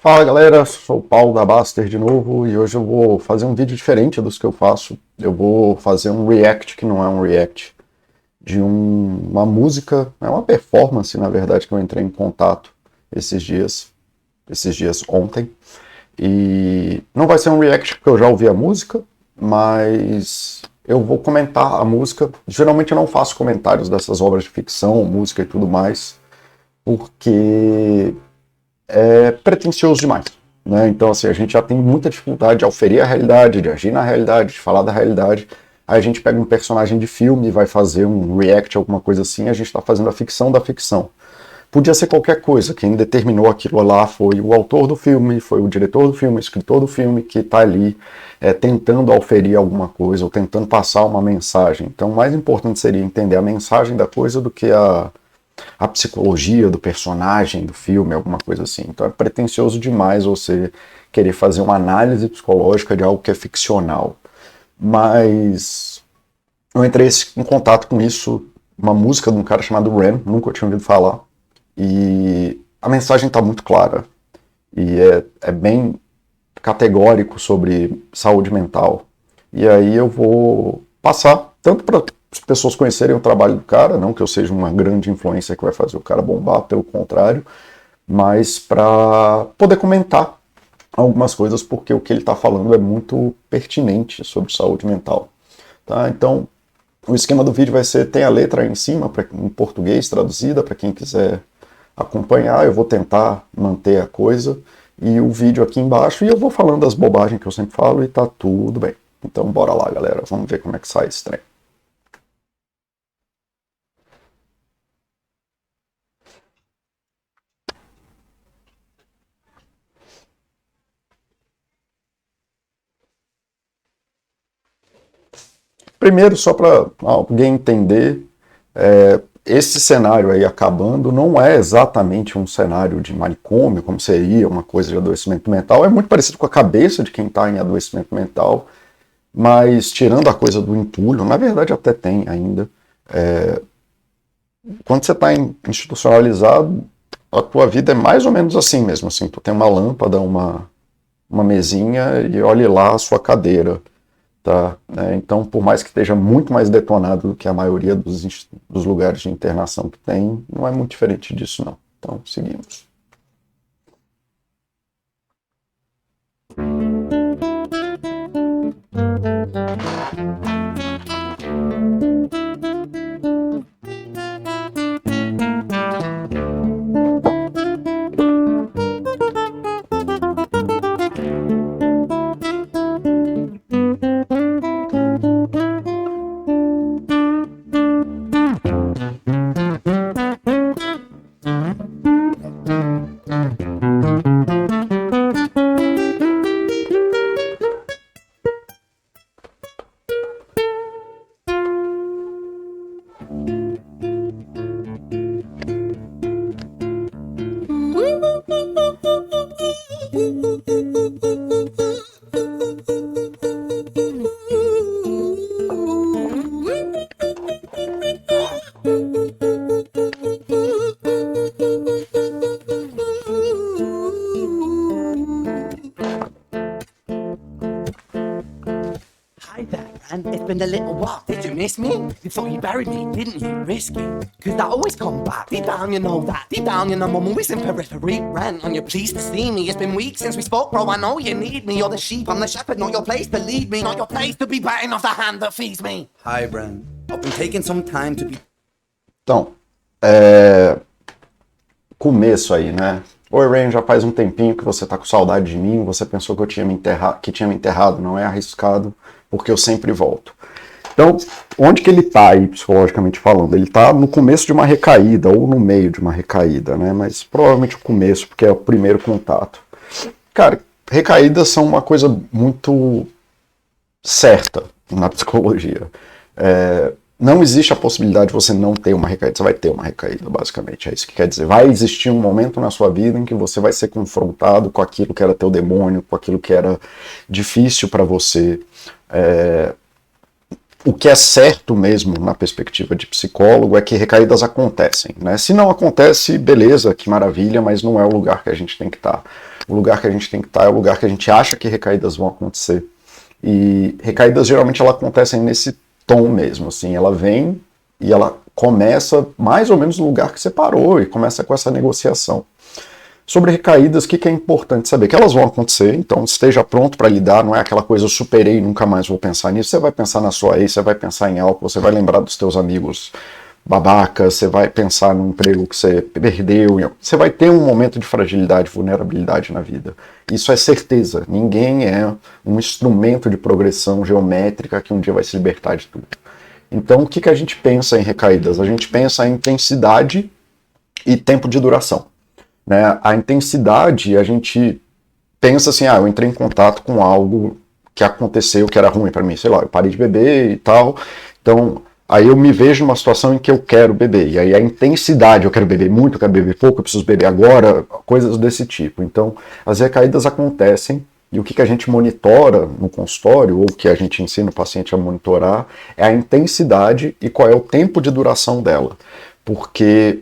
Fala galera, sou o Paulo da Baster de novo e hoje eu vou fazer um vídeo diferente dos que eu faço. Eu vou fazer um react que não é um react de uma música, é uma performance na verdade que eu entrei em contato esses dias ontem. E não vai ser um react porque eu já ouvi a música, mas eu vou comentar a música. Geralmente eu não faço comentários dessas obras de ficção, música e tudo mais, porque é pretensioso demais, né? Então, assim, a gente já tem muita dificuldade de auferir a realidade, de agir na realidade, de falar da realidade. Aí a gente pega um personagem de filme e vai fazer um react, alguma coisa assim, a gente está fazendo a ficção da ficção. Podia ser qualquer coisa, quem determinou aquilo lá foi o autor do filme, foi o diretor do filme, o escritor do filme, que está ali tentando auferir alguma coisa, ou tentando passar uma mensagem. Então, o mais importante seria entender a mensagem da coisa do que a psicologia do personagem, do filme, alguma coisa assim. Então é pretensioso demais você querer fazer uma análise psicológica de algo que é ficcional. Mas eu entrei em contato com isso, uma música de um cara chamado Ram, nunca tinha ouvido falar, e a mensagem está muito clara, e é bem categórico sobre saúde mental. E aí eu vou passar, tanto para as pessoas conhecerem o trabalho do cara, não que eu seja uma grande influência que vai fazer o cara bombar, pelo contrário, mas para poder comentar algumas coisas, porque o que ele está falando é muito pertinente sobre saúde mental. Tá? Então, o esquema do vídeo vai ser, tem a letra aí em cima, em português, traduzida, para quem quiser acompanhar. Eu vou tentar manter a coisa, e o vídeo aqui embaixo, e eu vou falando as bobagens que eu sempre falo, e tá tudo bem. Então, bora lá, galera, vamos ver como é que sai esse trem. Primeiro, só para alguém entender, esse cenário aí acabando não é exatamente um cenário de manicômio, como seria uma coisa de adoecimento mental. É muito parecido com a cabeça de quem está em adoecimento mental, mas tirando a coisa do entulho, na verdade até tem ainda. Quando você está institucionalizado, a tua vida é mais ou menos assim mesmo. Assim, tu tem uma lâmpada, uma mesinha e olhe lá a sua cadeira. Tá? Então, por mais que esteja muito mais detonado do que a maioria dos lugares de internação que tem, não é muito diferente disso, não. Então, seguimos. It's been a little while. Did you miss me? You thought you buried me, didn't you? Risky. Cause I always come back. Deep down, you know that. Deep down, you know I'm always in periphery. Rent on your pleased to see me. It's been weeks since we spoke, bro. I know you need me. You're the sheep, I'm the shepherd. Not your place to lead me. Not your place to be biting off the hand that feeds me. Hi, Bran. I've been taking some time to be... Então, começo aí, né? Oi, Rain, já faz um tempinho que você tá com saudade de mim, você pensou que eu tinha me enterrado, não é arriscado, porque eu sempre volto. Então, onde que ele tá aí, psicologicamente falando? Ele tá no começo de uma recaída, ou no meio de uma recaída, né? Mas provavelmente o começo, porque é o primeiro contato. Cara, recaídas são uma coisa muito certa na psicologia. Não existe a possibilidade de você não ter uma recaída, você vai ter uma recaída, basicamente, é isso que quer dizer. Vai existir um momento na sua vida em que você vai ser confrontado com aquilo que era teu demônio, com aquilo que era difícil para você o que é certo mesmo na perspectiva de psicólogo é que recaídas acontecem, né? Se não acontece, beleza, que maravilha, mas não é o lugar que a gente tem que estar. O lugar que a gente tem que estar é o lugar que a gente acha que recaídas vão acontecer. E recaídas geralmente elas acontecem nesse tom mesmo, assim, ela vem e ela começa mais ou menos no lugar que você parou e começa com essa negociação. Sobre recaídas, o que é importante saber? Que elas vão acontecer, então esteja pronto para lidar, não é aquela coisa eu superei e nunca mais vou pensar nisso. Você vai pensar na sua ex, você vai pensar em álcool, você vai lembrar dos teus amigos babacas, você vai pensar no emprego que você perdeu, você vai ter um momento de fragilidade, vulnerabilidade na vida. Isso é certeza, ninguém é um instrumento de progressão geométrica que um dia vai se libertar de tudo. Então o que a gente pensa em recaídas? A gente pensa em intensidade e tempo de duração. Né? A intensidade, a gente pensa assim, eu entrei em contato com algo que aconteceu que era ruim para mim, sei lá, eu parei de beber e tal, então aí eu me vejo numa situação em que eu quero beber, e aí a intensidade, eu quero beber muito, eu quero beber pouco, eu preciso beber agora, coisas desse tipo. Então as recaídas acontecem, e o que a gente monitora no consultório, ou que a gente ensina o paciente a monitorar, é a intensidade e qual é o tempo de duração dela, porque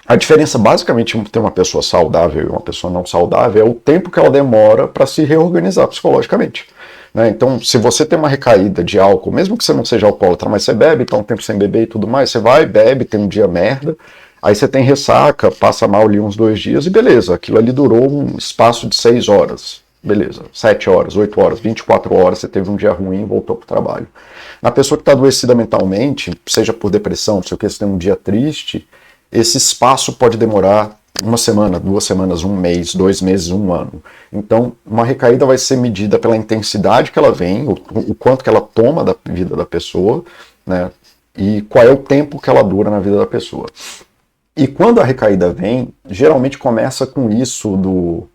a diferença basicamente entre uma pessoa saudável e uma pessoa não saudável é o tempo que ela demora para se reorganizar psicologicamente. Né? Então, se você tem uma recaída de álcool, mesmo que você não seja alcoólatra, mas você bebe, tá um tempo sem beber e tudo mais, você vai, bebe, tem um dia merda, aí você tem ressaca, passa mal ali uns 2 dias e beleza, aquilo ali durou um espaço de 6 horas. Beleza, 7 horas, 8 horas, 24 horas, você teve um dia ruim e voltou para o trabalho. Na pessoa que está adoecida mentalmente, seja por depressão, não sei o que, você tem um dia triste, esse espaço pode demorar 1 semana, 2 semanas, 1 mês, 2 meses, 1 ano. Então, uma recaída vai ser medida pela intensidade que ela vem, o quanto que ela toma da vida da pessoa, né, e qual é o tempo que ela dura na vida da pessoa. E quando a recaída vem, geralmente começa com isso do,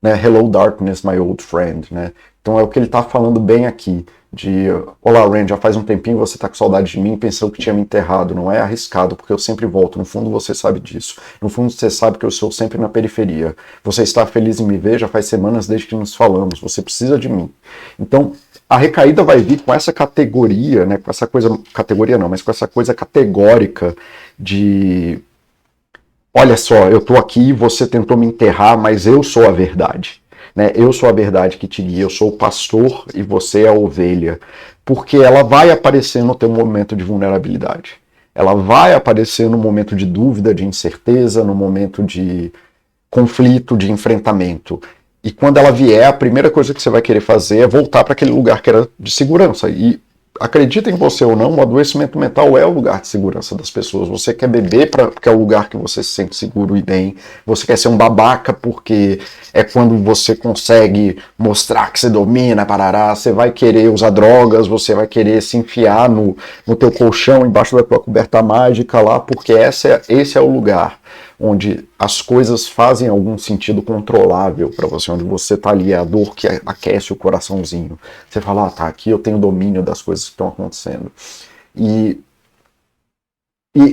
né, Hello Darkness, my old friend, né? Então é o que ele está falando bem aqui, de olá Rand, já faz um tempinho você está com saudade de mim, pensou que tinha me enterrado, não é arriscado, porque eu sempre volto, no fundo você sabe disso, no fundo você sabe que eu sou sempre na periferia, você está feliz em me ver, já faz semanas desde que nos falamos, você precisa de mim. Então a recaída vai vir com essa categoria, né, com essa coisa, categoria não, mas com essa coisa categórica de olha só, eu estou aqui, você tentou me enterrar, mas eu sou a verdade. Né? Eu sou a verdade que te guia, eu sou o pastor e você é a ovelha. Porque ela vai aparecer no teu momento de vulnerabilidade. Ela vai aparecer no momento de dúvida, de incerteza, no momento de conflito, de enfrentamento. E quando ela vier, a primeira coisa que você vai querer fazer é voltar para aquele lugar que era de segurança. E acredita em você ou não, o adoecimento mental é o lugar de segurança das pessoas. Você quer beber porque é o lugar que você se sente seguro e bem. Você quer ser um babaca porque é quando você consegue mostrar que você domina, parará. Você vai querer usar drogas, você vai querer se enfiar no teu colchão, embaixo da tua coberta mágica lá, porque esse é o lugar onde as coisas fazem algum sentido controlável para você, onde você tá ali, é a dor que aquece o coraçãozinho. Você fala, tá, aqui eu tenho domínio das coisas que estão acontecendo. E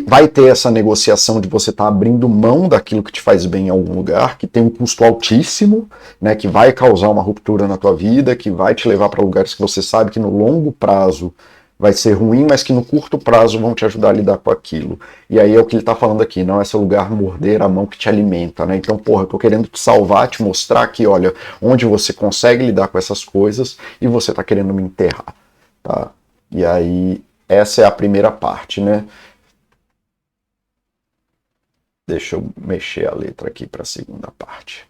vai ter essa negociação de você estar abrindo mão daquilo que te faz bem em algum lugar, que tem um custo altíssimo, né, que vai causar uma ruptura na tua vida, que vai te levar para lugares que você sabe que no longo prazo vai ser ruim, mas que no curto prazo vão te ajudar a lidar com aquilo. E aí é o que ele está falando aqui, não é seu lugar morder a mão que te alimenta, né? Então, porra, eu tô querendo te salvar, te mostrar que, olha, onde você consegue lidar com essas coisas e você está querendo me enterrar, tá? E aí, essa é a primeira parte, né? Deixa eu mexer a letra aqui para a segunda parte.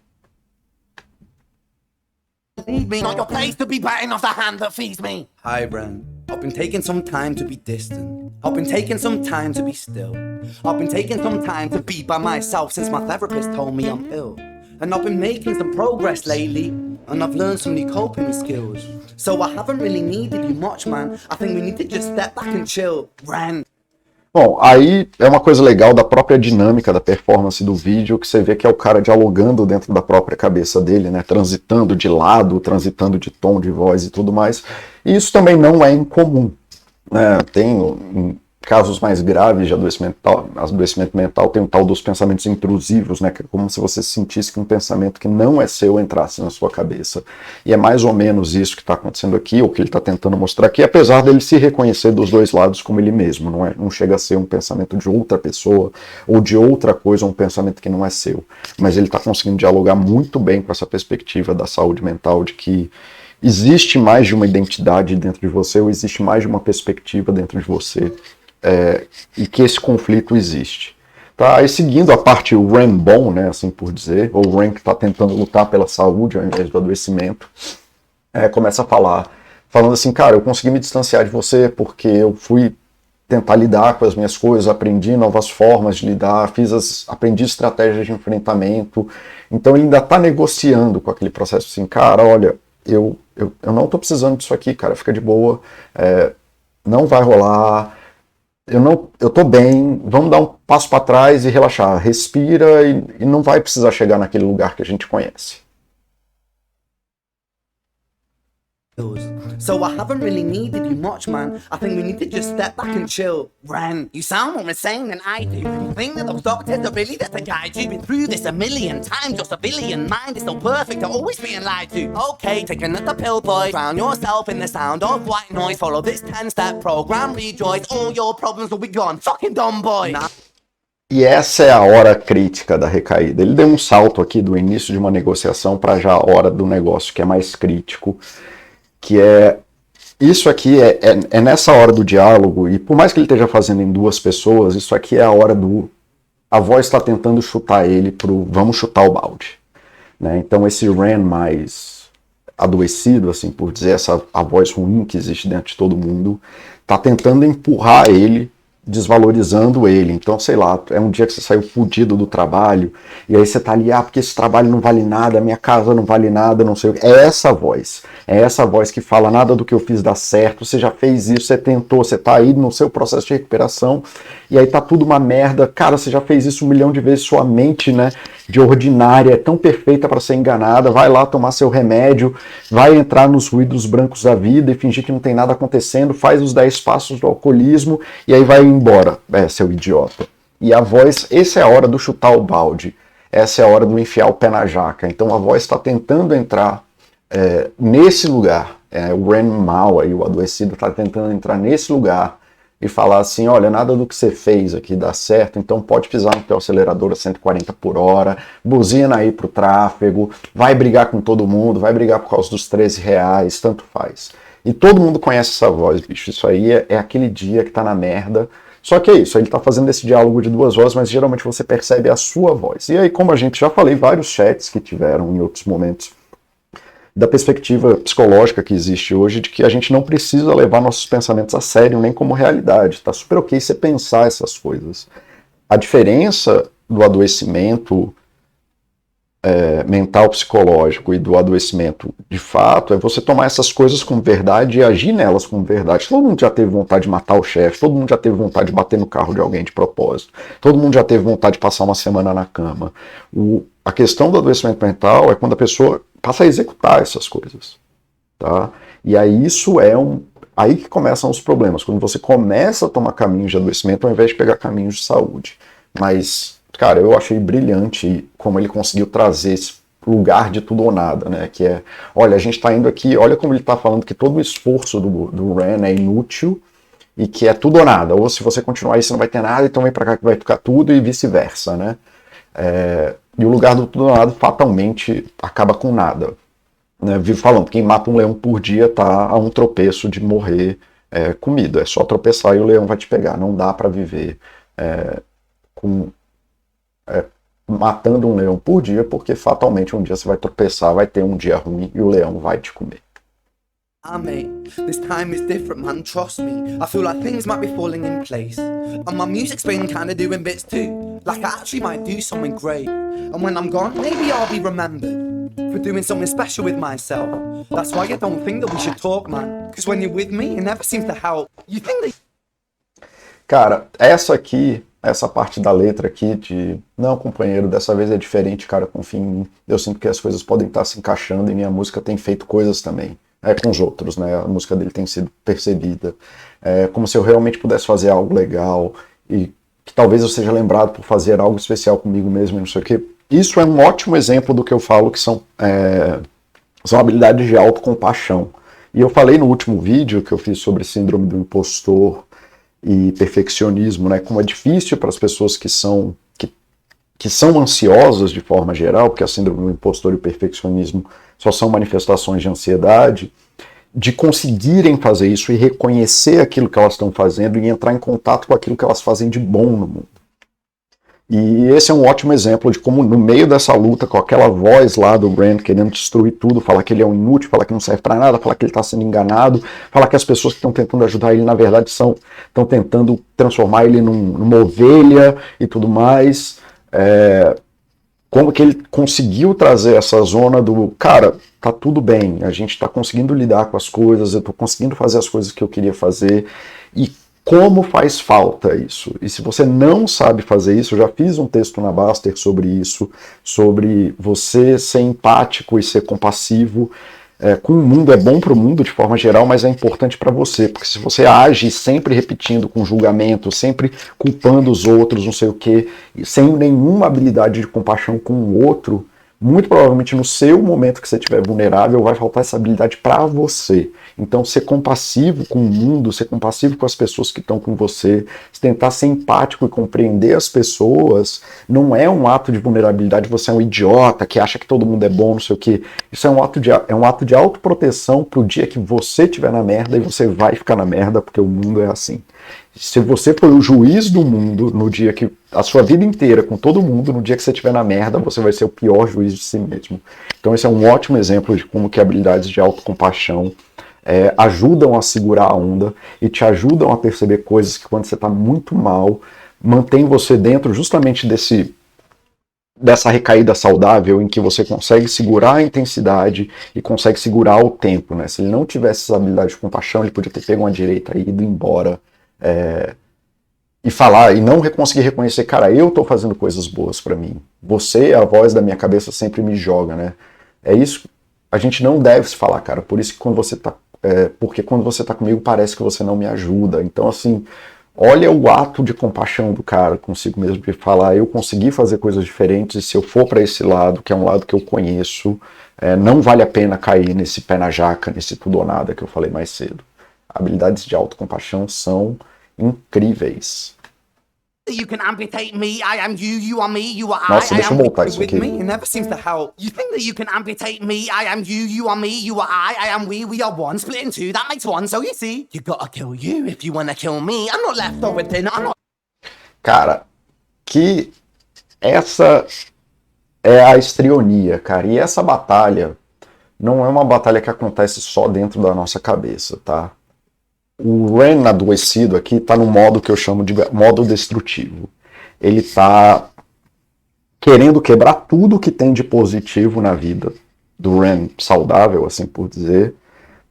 Leave me, not your place to be biting off the hand that feeds me. Hi, Bran. I've been taking some time to be distant. I've been taking some time to be still. I've been taking some time to be by myself since my therapist told me I'm ill. And I've been making some progress lately, and I've learned some new coping skills. So I haven't really needed you much, man. I think we need to just step back and chill. Bran. Bom, aí é uma coisa legal da própria dinâmica da performance do vídeo, que você vê que é o cara dialogando dentro da própria cabeça dele, né, transitando de lado, transitando de tom de voz e tudo mais. E isso também não é incomum, né? Tem casos mais graves de adoecimento mental tem o tal dos pensamentos intrusivos, né? Que é como se você sentisse que um pensamento que não é seu entrasse na sua cabeça. E é mais ou menos isso que está acontecendo aqui, ou que ele está tentando mostrar aqui, apesar dele se reconhecer dos dois lados como ele mesmo. Não chega a ser um pensamento de outra pessoa, ou de outra coisa, um pensamento que não é seu. Mas ele está conseguindo dialogar muito bem com essa perspectiva da saúde mental, de que existe mais de uma identidade dentro de você, ou existe mais de uma perspectiva dentro de você, e que esse conflito existe. Tá? E seguindo a parte o Ren bom, né, assim por dizer, ou o Ren que está tentando lutar pela saúde ao invés do adoecimento, começa a falando assim, cara, eu consegui me distanciar de você porque eu fui tentar lidar com as minhas coisas, aprendi novas formas de lidar, aprendi estratégias de enfrentamento. Então ele ainda está negociando com aquele processo assim, cara, olha, eu não estou precisando disso aqui, cara, fica de boa, não vai rolar, eu tô bem, vamos dar um passo para trás e relaxar, respira e não vai precisar chegar naquele lugar que a gente conhece. So I haven't really needed you much, man. I think we need to just step back and chill. Ren, you sound more insane than I do. You think that those doctors are really there to guide you? Been through this a million times, your civilian mind is so perfect to always being lied to. Okay, take another pill, boy. Drown yourself in the sound of white noise. Follow this 10-step program, rejoice. All your problems will be gone. Fucking dumb boy. Nah. E essa é a hora crítica da recaída. Ele deu um salto aqui do início de uma negociação para já a hora do negócio que é mais crítico, que isso aqui é nessa hora do diálogo, e por mais que ele esteja fazendo em duas pessoas, isso aqui é a hora a voz está tentando chutar ele pro vamos chutar o balde, né? Então esse Ren mais adoecido, assim por dizer, a voz ruim que existe dentro de todo mundo, está tentando empurrar ele, desvalorizando ele. Então, sei lá, é um dia que você saiu fudido do trabalho, e aí você tá ali, porque esse trabalho não vale nada, minha casa não vale nada, não sei o que. É essa voz que fala, nada do que eu fiz dá certo, você já fez isso, você tentou, você tá aí no seu processo de recuperação, e aí tá tudo uma merda, cara, você já fez isso 1 milhão de vezes, sua mente, né, de ordinária, é tão perfeita para ser enganada, vai lá tomar seu remédio, vai entrar nos ruídos brancos da vida e fingir que não tem nada acontecendo, faz os 10 passos do alcoolismo, e aí vai embora, seu idiota. E a voz, essa é a hora do chutar o balde, essa é a hora do enfiar o pé na jaca. Então a voz está tentando entrar nesse lugar, o Ren mal, aí, o adoecido, está tentando entrar nesse lugar e falar assim, olha, nada do que você fez aqui dá certo, então pode pisar no teu acelerador a 140 por hora, buzina aí pro tráfego, vai brigar com todo mundo, vai brigar por causa dos 13 reais, tanto faz. E todo mundo conhece essa voz, bicho, isso aí é aquele dia que tá na merda. Só que é isso, ele tá fazendo esse diálogo de duas vozes, mas geralmente você percebe a sua voz. E aí, como a gente já falei, vários chats que tiveram em outros momentos, da perspectiva psicológica que existe hoje, de que a gente não precisa levar nossos pensamentos a sério, nem como realidade. Tá super ok você pensar essas coisas. A diferença do adoecimento mental psicológico e do adoecimento de fato é você tomar essas coisas com verdade e agir nelas com verdade. Todo mundo já teve vontade de matar o chefe, todo mundo já teve vontade de bater no carro de alguém de propósito, todo mundo já teve vontade de passar uma semana na cama. A questão do adoecimento mental é quando a pessoa passa a executar essas coisas, tá? E aí isso aí que começam os problemas, quando você começa a tomar caminhos de adoecimento ao invés de pegar caminhos de saúde. Mas, cara, eu achei brilhante como ele conseguiu trazer esse lugar de tudo ou nada, né? Que olha, a gente tá indo aqui, olha como ele tá falando que todo o esforço do Ren é inútil e que é tudo ou nada. Ou se você continuar aí, você não vai ter nada, então vem pra cá que vai ficar tudo e vice-versa, né? E o lugar do tudo ou nada fatalmente acaba com nada. Né? Vivo falando, quem mata um leão por dia tá a um tropeço de morrer comido. É só tropeçar e o leão vai te pegar. Não dá pra viver matando um leão por dia, porque fatalmente um dia você vai tropeçar, vai ter um dia ruim e o leão vai te comer. Mate, this time is different, man, trust me. I feel like things might be falling in place. And my music's been kinda doing bits too. Like I actually might do something great. And when I'm gone, maybe I'll be remembered for doing something special with myself. That's why I don't think that we should talk, man. Because when you're with me, it never seems to help. You think that... Cara, essa parte da letra aqui de não, companheiro, dessa vez é diferente, cara, confia em mim. Eu sinto que as coisas podem estar se encaixando e minha música tem feito coisas também. com os outros, né? A música dele tem sido percebida. Como se eu realmente pudesse fazer algo legal e que talvez eu seja lembrado por fazer algo especial comigo mesmo e não sei o quê. Isso é um ótimo exemplo do que eu falo que são habilidades de autocompaixão. E eu falei no último vídeo que eu fiz sobre síndrome do impostor e perfeccionismo, né? Como é difícil para as pessoas que são ansiosas de forma geral, porque a síndrome do impostor e o perfeccionismo só são manifestações de ansiedade, de conseguirem fazer isso e reconhecer aquilo que elas estão fazendo e entrar em contato com aquilo que elas fazem de bom no mundo. E esse é um ótimo exemplo de como, no meio dessa luta, com aquela voz lá do Rand querendo destruir tudo, falar que ele é um inútil, falar que não serve para nada, falar que ele está sendo enganado, falar que as pessoas que estão tentando ajudar ele, na verdade, estão tentando transformar ele numa ovelha e tudo mais. Como que ele conseguiu trazer essa zona do, cara, tá tudo bem, a gente tá conseguindo lidar com as coisas, eu tô conseguindo fazer as coisas que eu queria fazer, e como faz falta isso. E se você não sabe fazer isso, eu já fiz um texto na Baster sobre isso, sobre você ser empático e ser compassivo com o mundo. É bom para o mundo de forma geral, mas é importante para você, porque se você age sempre repetindo com julgamento, sempre culpando os outros, não sei o quê, sem nenhuma habilidade de compaixão com o outro, muito provavelmente no seu momento que você estiver vulnerável vai faltar essa habilidade para você. Então, ser compassivo com o mundo, ser compassivo com as pessoas que estão com você, tentar ser empático e compreender as pessoas, não é um ato de vulnerabilidade, você é um idiota que acha que todo mundo é bom, não sei o quê. Isso é um ato de autoproteção pro dia que você estiver na merda, e você vai ficar na merda, porque o mundo é assim. Se você for o juiz do mundo no dia que a sua vida inteira com todo mundo, no dia que você estiver na merda, você vai ser o pior juiz de si mesmo. Então esse é um ótimo exemplo de como que habilidades de autocompaixão ajudam a segurar a onda e te ajudam a perceber coisas que, quando você está muito mal, mantém você dentro justamente dessa recaída saudável, em que você consegue segurar a intensidade e consegue segurar o tempo, né? Se ele não tivesse essa habilidade de compaixão, ele podia ter pego uma direita e ido embora e falar, e não conseguir reconhecer, cara, eu tô fazendo coisas boas pra mim. Você, a voz da minha cabeça, sempre me joga, né? É isso, a gente não deve se falar, cara. Por isso que porque quando você tá comigo, parece que você não me ajuda. Então, assim, olha o ato de compaixão do cara consigo mesmo, de falar, eu consegui fazer coisas diferentes, e se eu for para esse lado, que é um lado que eu conheço, não vale a pena cair nesse pé na jaca, nesse tudo ou nada que eu falei mais cedo. Habilidades de autocompaixão são incríveis. You can amputate me, I am you, you are me, you are Nossa, I deixa eu am voltar isso With aqui. me, it never seems to help. You think that you can amputate me, I am you, you are me, you are I am we are one, split in two, that makes one, so you see, you gotta kill you if you wanna kill me, I'm not left over dinner, I'm not... Cara, que essa é a estrionia, cara, e essa batalha não é uma batalha que acontece só dentro da nossa cabeça, tá? O Ren adoecido aqui tá no modo que eu chamo de modo destrutivo. Ele tá querendo quebrar tudo que tem de positivo na vida do Ren saudável, assim por dizer,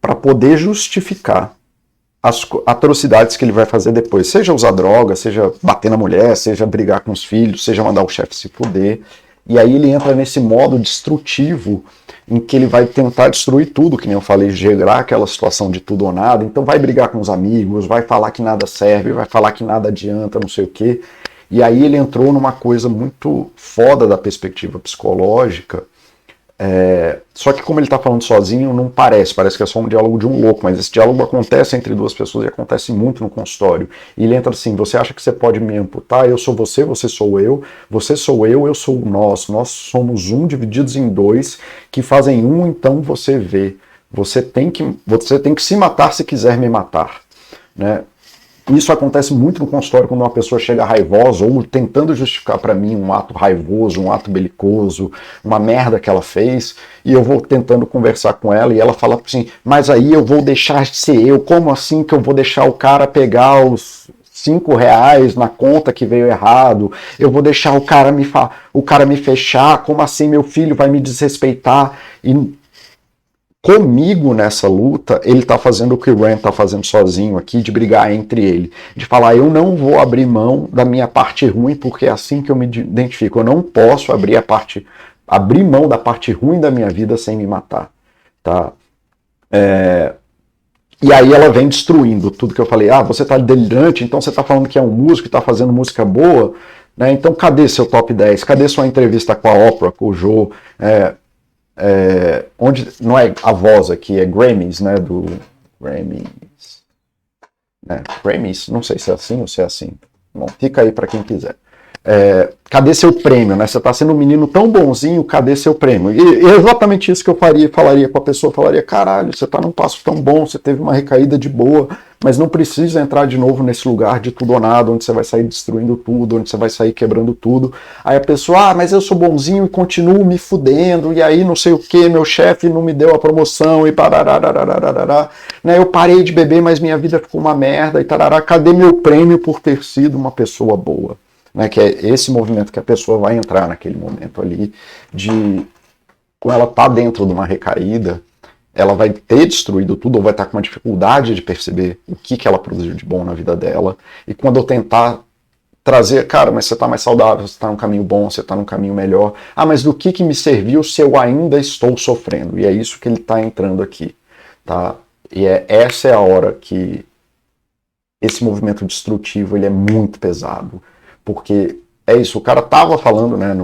para poder justificar as atrocidades que ele vai fazer depois. Seja usar droga, seja bater na mulher, seja brigar com os filhos, seja mandar o chefe se fuder. E aí ele entra nesse modo destrutivo em que ele vai tentar destruir tudo, que nem eu falei, gerar aquela situação de tudo ou nada. Então vai brigar com os amigos, vai falar que nada serve, vai falar que nada adianta, não sei o quê. E aí ele entrou numa coisa muito foda da perspectiva psicológica. Só que como ele tá falando sozinho, não parece que é só um diálogo de um louco, mas esse diálogo acontece entre duas pessoas e acontece muito no consultório. E ele entra assim, você acha que você pode me amputar? Eu sou você sou eu, você sou eu sou nós somos um divididos em dois, que fazem um, então você vê. Você tem que se matar se quiser me matar, né? Isso acontece muito no consultório quando uma pessoa chega raivosa ou tentando justificar para mim um ato raivoso, um ato belicoso, uma merda que ela fez, e eu vou tentando conversar com ela e ela fala assim, mas aí eu vou deixar de ser eu, como assim que eu vou deixar o cara pegar os R$5 na conta que veio errado, eu vou deixar o cara me fechar, como assim meu filho vai me desrespeitar? E comigo nessa luta, ele tá fazendo o que o Ren tá fazendo sozinho aqui, de brigar entre ele, de falar, eu não vou abrir mão da minha parte ruim, porque é assim que eu me identifico, eu não posso abrir mão da parte ruim da minha vida sem me matar, tá? E aí ela vem destruindo tudo que eu falei. Você tá delirante, então você tá falando que é um músico e tá fazendo música boa, né? Então cadê seu top 10? Cadê sua entrevista com a Oprah, com o Joe? Onde não é a voz aqui, é Grammys, né? Do Grammys. Grammys, não sei se é assim ou se é assim. Bom, fica aí para quem quiser. Cadê seu prêmio, né? Você está sendo um menino tão bonzinho, cadê seu prêmio? E é exatamente isso que eu falaria com a pessoa, falaria, caralho, você está num passo tão bom, você teve uma recaída de boa, mas não precisa entrar de novo nesse lugar de tudo ou nada, onde você vai sair destruindo tudo, onde você vai sair quebrando tudo. Aí a pessoa, mas eu sou bonzinho e continuo me fudendo, e aí não sei o que, meu chefe não me deu a promoção, e parará, né? Eu parei de beber, mas minha vida ficou uma merda, e tarará, cadê meu prêmio por ter sido uma pessoa boa? Né, que é esse movimento que a pessoa vai entrar naquele momento ali, quando ela está dentro de uma recaída, ela vai ter destruído tudo, ou vai estar com uma dificuldade de perceber o que ela produziu de bom na vida dela, e quando eu tentar trazer, cara, mas você está mais saudável, você está num caminho bom, você está num caminho melhor, mas do que me serviu se eu ainda estou sofrendo? E é isso que ele está entrando aqui, tá? E essa é a hora que esse movimento destrutivo, ele é muito pesado. Porque é isso, o cara estava falando, né,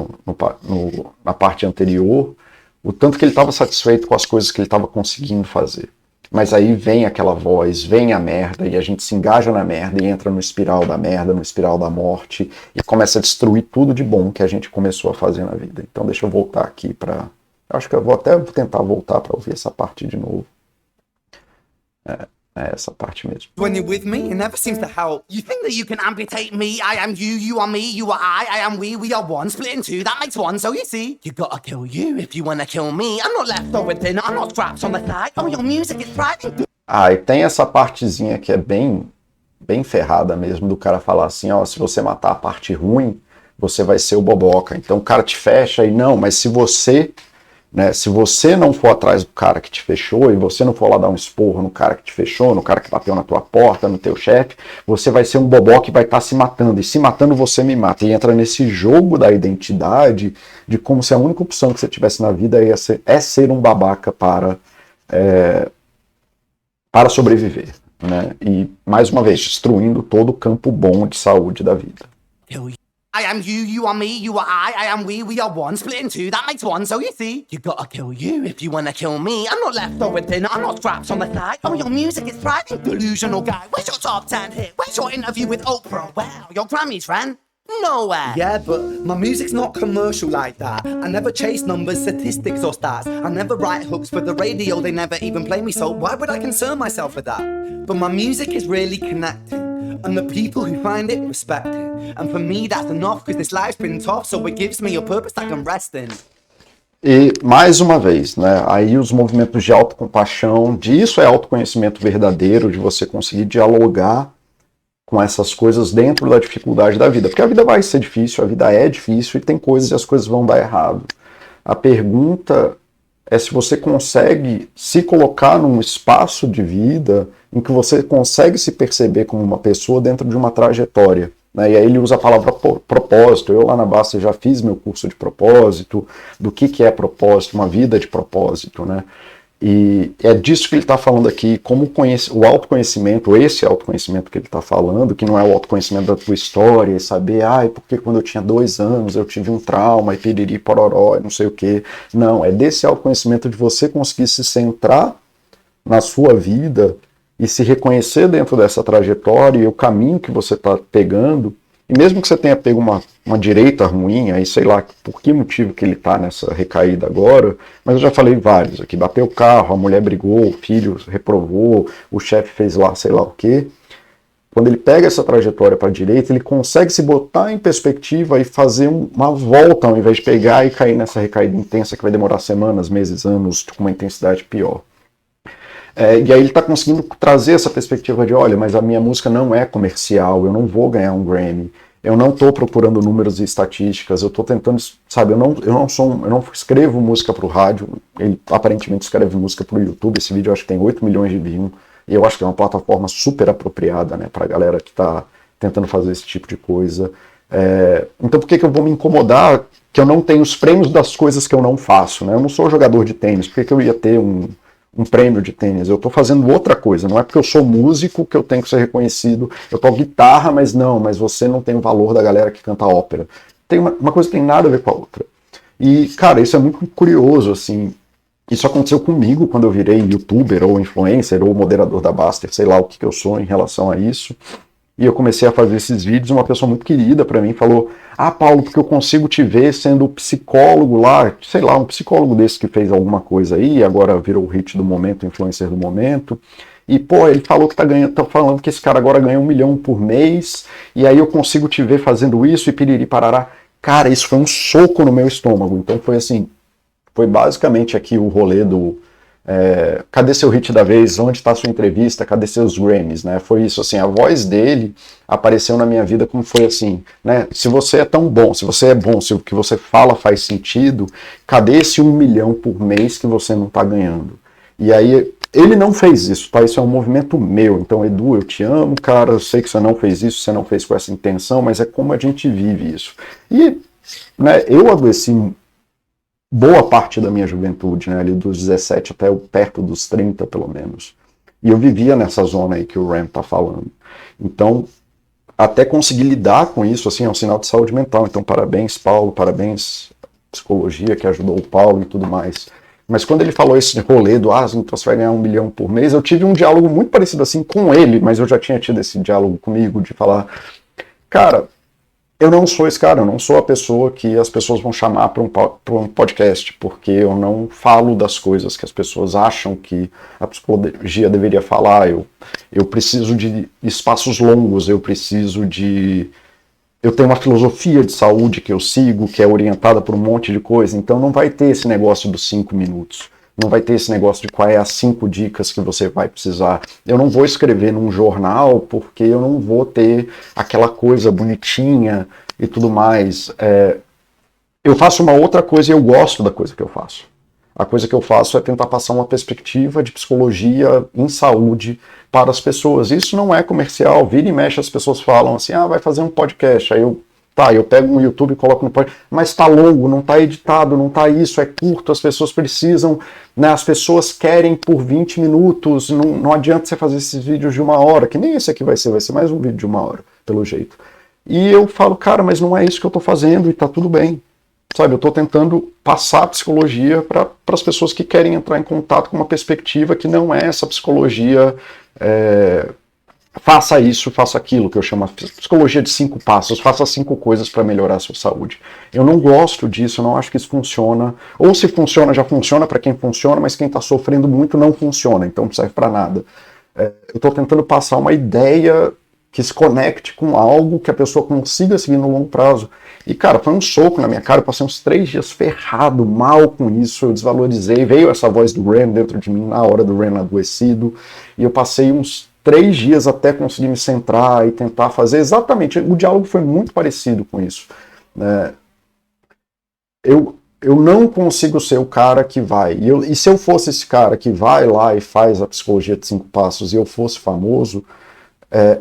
na parte anterior, o tanto que ele estava satisfeito com as coisas que ele estava conseguindo fazer. Mas aí vem aquela voz, vem a merda, e a gente se engaja na merda e entra no espiral da merda, no espiral da morte, e começa a destruir tudo de bom que a gente começou a fazer na vida. Então deixa eu voltar aqui para... Acho que eu vou até tentar voltar para ouvir essa parte de novo. Essa parte mesmo. When you're with me, it never seems to help. You think that you can amputate me? I am you, you are me, you are I am we are one. Split in two, that makes one, so you see. You gotta kill you if you wanna kill me. I'm not left over dinner, I'm not straps on the thigh. Oh, your music is frightening. E tem essa partezinha que é bem ferrada mesmo, do cara falar assim, se você matar a parte ruim, você vai ser o boboca. Então o cara te fecha e não, mas se você... Né, se você não for atrás do cara que te fechou e você não for lá dar um esporro no cara que te fechou, no cara que bateu na tua porta, no teu chefe, você vai ser um bobó que vai estar se matando, e se matando você me mata, e entra nesse jogo da identidade de como se a única opção que você tivesse na vida é ser um babaca para sobreviver, né? E mais uma vez destruindo todo o campo bom de saúde da vida. I am you, you are me, you are I am we are one. Split in two, that makes one, so you see. You gotta kill you if you wanna kill me. I'm not left over dinner, I'm not straps on the thigh. Oh, your music is frightening, delusional guy. Where's your top 10 hit? Where's your interview with Oprah? Wow, your Grammys, friend? Nowhere. Yeah, but my music's not commercial like that. I never chase numbers, statistics or stats. I never write hooks for the radio, they never even play me, so why would I concern myself with that? But my music is really connecting, and the people who find it respect it. And for me that's enough, because this life's been tough, so it gives me a purpose I can rest in. E mais uma vez, né, aí os movimentos de autocompaixão, disso é autoconhecimento verdadeiro, de você conseguir dialogar com essas coisas dentro da dificuldade da vida. Porque a vida vai ser difícil, a vida é difícil e tem coisas e as coisas vão dar errado. A pergunta é se você consegue se colocar num espaço de vida em que você consegue se perceber como uma pessoa dentro de uma trajetória. Né? E aí ele usa a palavra propósito. Eu lá na Basta já fiz meu curso de propósito, do que é propósito, uma vida de propósito, né? E é disso que ele está falando aqui, como o autoconhecimento, esse autoconhecimento que ele está falando, que não é o autoconhecimento da tua história, e saber, porque quando eu tinha 2 anos eu tive um trauma, e piriri, pororó, e não sei o quê. Não, é desse autoconhecimento de você conseguir se centrar na sua vida e se reconhecer dentro dessa trajetória e o caminho que você está pegando. E mesmo que você tenha pego uma direita ruim, aí sei lá por que motivo que ele está nessa recaída agora, mas eu já falei vários aqui, bateu o carro, a mulher brigou, o filho reprovou, o chefe fez lá sei lá o quê. Quando ele pega essa trajetória para a direita, ele consegue se botar em perspectiva e fazer uma volta, ao invés de pegar e cair nessa recaída intensa que vai demorar semanas, meses, anos, com uma intensidade pior. E aí ele está conseguindo trazer essa perspectiva de, olha, mas a minha música não é comercial, eu não vou ganhar um Grammy, eu não estou procurando números e estatísticas, eu estou tentando, sabe, eu não escrevo música para o rádio, ele aparentemente escreve música para o YouTube, esse vídeo eu acho que tem 8 milhões de views, e eu acho que é uma plataforma super apropriada, né, para a galera que está tentando fazer esse tipo de coisa. Então por que eu vou me incomodar que eu não tenho os prêmios das coisas que eu não faço, né? Eu não sou jogador de tênis, por que eu ia ter um um prêmio de tênis, eu tô fazendo outra coisa, não é porque eu sou músico que eu tenho que ser reconhecido, eu toco guitarra, mas você não tem o valor da galera que canta ópera. Tem uma coisa que tem nada a ver com a outra. E, cara, isso é muito curioso, assim, isso aconteceu comigo quando eu virei youtuber, ou influencer, ou moderador da Baster, sei lá o que eu sou em relação a isso. E eu comecei a fazer esses vídeos, uma pessoa muito querida pra mim falou: ah, Paulo, porque eu consigo te ver sendo psicólogo lá, sei lá, um psicólogo desse que fez alguma coisa aí, agora virou o hit do momento, influencer do momento. E, pô, ele falou que tá falando que esse cara agora ganha 1 milhão por mês, e aí eu consigo te ver fazendo isso, e piriri parará. Cara, isso foi um soco no meu estômago. Então foi assim, foi basicamente aqui o rolê do... cadê seu hit da vez? Onde está sua entrevista? Cadê seus Grammys? Né? Foi isso, assim, a voz dele apareceu na minha vida como foi assim, né? Se você é tão bom, se você é bom, se o que você fala faz sentido, cadê esse 1 milhão por mês que você não está ganhando? E aí, ele não fez isso, tá? Isso é um movimento meu. Então, Edu, eu te amo, cara, eu sei que você não fez isso, você não fez com essa intenção, mas é como a gente vive isso. E, né, eu adoeci boa parte da minha juventude, né, ali dos 17 até perto dos 30, pelo menos. E eu vivia nessa zona aí que o Ram tá falando. Então, até conseguir lidar com isso, assim, é um sinal de saúde mental. Então, parabéns, Paulo, parabéns, psicologia que ajudou o Paulo e tudo mais. Mas quando ele falou esse rolê do, então você vai ganhar 1 milhão por mês, eu tive um diálogo muito parecido assim com ele, mas eu já tinha tido esse diálogo comigo de falar, cara, eu não sou esse cara, eu não sou a pessoa que as pessoas vão chamar para um podcast, porque eu não falo das coisas que as pessoas acham que a psicologia deveria falar. Eu preciso de espaços longos, eu tenho uma filosofia de saúde que eu sigo, que é orientada por um monte de coisa, então não vai ter esse negócio dos 5 minutos. Não vai ter esse negócio de quais é as 5 dicas que você vai precisar. Eu não vou escrever num jornal porque eu não vou ter aquela coisa bonitinha e tudo mais. Eu faço uma outra coisa e eu gosto da coisa que eu faço. A coisa que eu faço é tentar passar uma perspectiva de psicologia em saúde para as pessoas. Isso não é comercial. Vira e mexe, as pessoas falam assim, vai fazer um podcast. Aí eu pego no YouTube e coloco no podcast, mas tá longo, não tá editado, não tá isso, é curto, as pessoas precisam, né, as pessoas querem por 20 minutos, não adianta você fazer esses vídeos de 1 hora, que nem esse aqui vai ser mais um vídeo de 1 hora, pelo jeito. E eu falo, cara, mas não é isso que eu tô fazendo e tá tudo bem. Sabe, eu tô tentando passar a psicologia para as pessoas que querem entrar em contato com uma perspectiva que não é essa psicologia... faça isso, faça aquilo, que eu chamo de psicologia de 5 passos, faça 5 coisas para melhorar a sua saúde. Eu não gosto disso, eu não acho que isso funciona. Ou se funciona, já funciona para quem funciona, mas quem está sofrendo muito não funciona, então não serve para nada. Eu estou tentando passar uma ideia que se conecte com algo que a pessoa consiga seguir no longo prazo. E, cara, foi um soco na minha cara, eu passei uns 3 dias ferrado, mal com isso, eu desvalorizei, veio essa voz do Ram dentro de mim na hora do Ram adoecido, e eu passei uns 3 dias até conseguir me centrar e tentar fazer exatamente, o diálogo foi muito parecido com isso. Eu não consigo ser o cara que vai, e se eu fosse esse cara que vai lá e faz a psicologia de 5 passos e eu fosse famoso,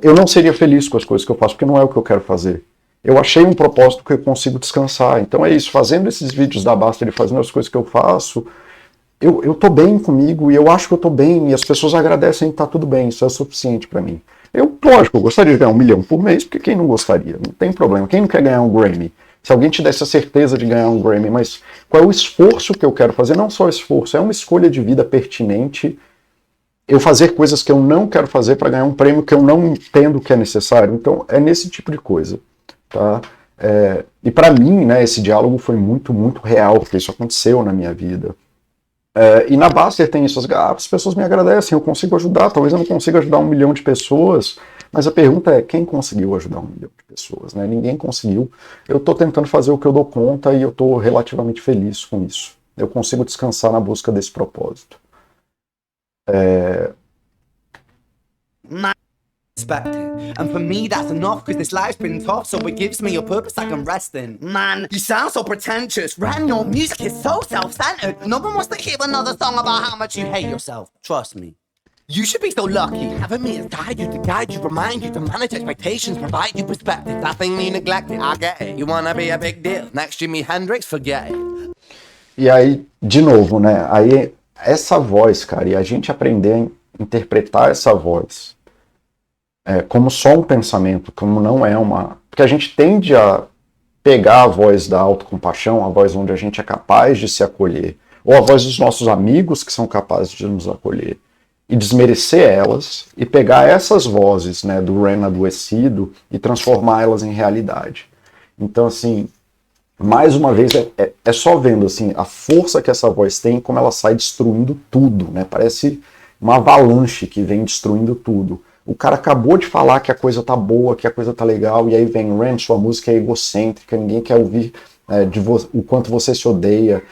eu não seria feliz com as coisas que eu faço, porque não é o que eu quero fazer. Eu achei um propósito que eu consigo descansar, então é isso, fazendo esses vídeos da Baster e fazendo as coisas que eu faço, eu tô bem comigo e eu acho que eu tô bem e as pessoas agradecem e tá tudo bem, isso é o suficiente para mim. Lógico, eu gostaria de ganhar 1 milhão por mês, porque quem não gostaria? Não tem problema. Quem não quer ganhar um Grammy? Se alguém te desse a certeza de ganhar um Grammy, mas qual é o esforço que eu quero fazer? Não só esforço, é uma escolha de vida pertinente eu fazer coisas que eu não quero fazer para ganhar um prêmio que eu não entendo que é necessário. Então, é nesse tipo de coisa, tá? E para mim, né, esse diálogo foi muito, muito real, porque isso aconteceu na minha vida. E na Baster tem isso, as pessoas me agradecem, eu consigo ajudar, talvez eu não consiga ajudar 1 milhão de pessoas, mas a pergunta é, quem conseguiu ajudar 1 milhão de pessoas? Né? Ninguém conseguiu. Eu estou tentando fazer o que eu dou conta e eu estou relativamente feliz com isso. Eu consigo descansar na busca desse propósito. And for me that's enough, cause this life's been tough, so it gives me a purpose I can rest in. Man, you sound so pretentious. Ran, your music is so self-centered. No one wants to hear another song about how much you hate yourself. Trust me. You should be so lucky. Having me as guide you, to guide you, remind you, to manage expectations, provide you perspective. That thing you neglected, I get it. You wanna be a big deal. Next Jimi Hendrix, forget it. E aí, de novo, né? Aí essa voz, cara, e a gente aprender a interpretar essa voz como só um pensamento, como não é uma... Porque a gente tende a pegar a voz da autocompaixão, a voz onde a gente é capaz de se acolher, ou a voz dos nossos amigos que são capazes de nos acolher, e desmerecer elas, e pegar essas vozes, né, do Ren adoecido e transformá-las em realidade. Então, assim, mais uma vez, é só vendo assim, a força que essa voz tem, como ela sai destruindo tudo, né? Parece uma avalanche que vem destruindo tudo. O cara acabou de falar que a coisa tá boa, que a coisa tá legal, e aí vem Ren, sua música é egocêntrica, ninguém quer ouvir o quanto você se odeia.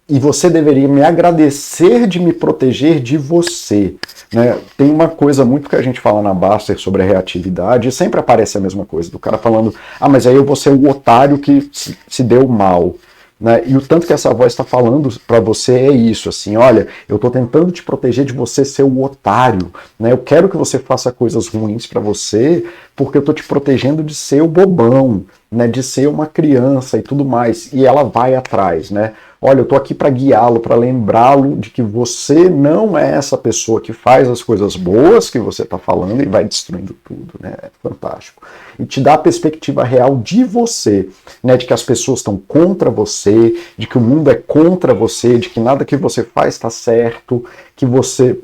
E você deveria me agradecer de me proteger de você. Né? Tem uma coisa muito que a gente fala na Baster sobre a reatividade, e sempre aparece a mesma coisa, do cara falando, mas aí eu vou ser o otário que se deu mal. Né? E o tanto que essa voz está falando para você é isso, assim, olha, eu estou tentando te proteger de você ser o otário, né? Eu quero que você faça coisas ruins para você, porque eu estou te protegendo de ser o bobão, né? De ser uma criança e tudo mais, e ela vai atrás, né? Olha, eu estou aqui para guiá-lo, para lembrá-lo de que você não é essa pessoa que faz as coisas boas que você está falando e vai destruindo tudo, né? É fantástico. E te dá a perspectiva real de você, né? De que as pessoas estão contra você, de que o mundo é contra você, de que nada que você faz está certo, que você...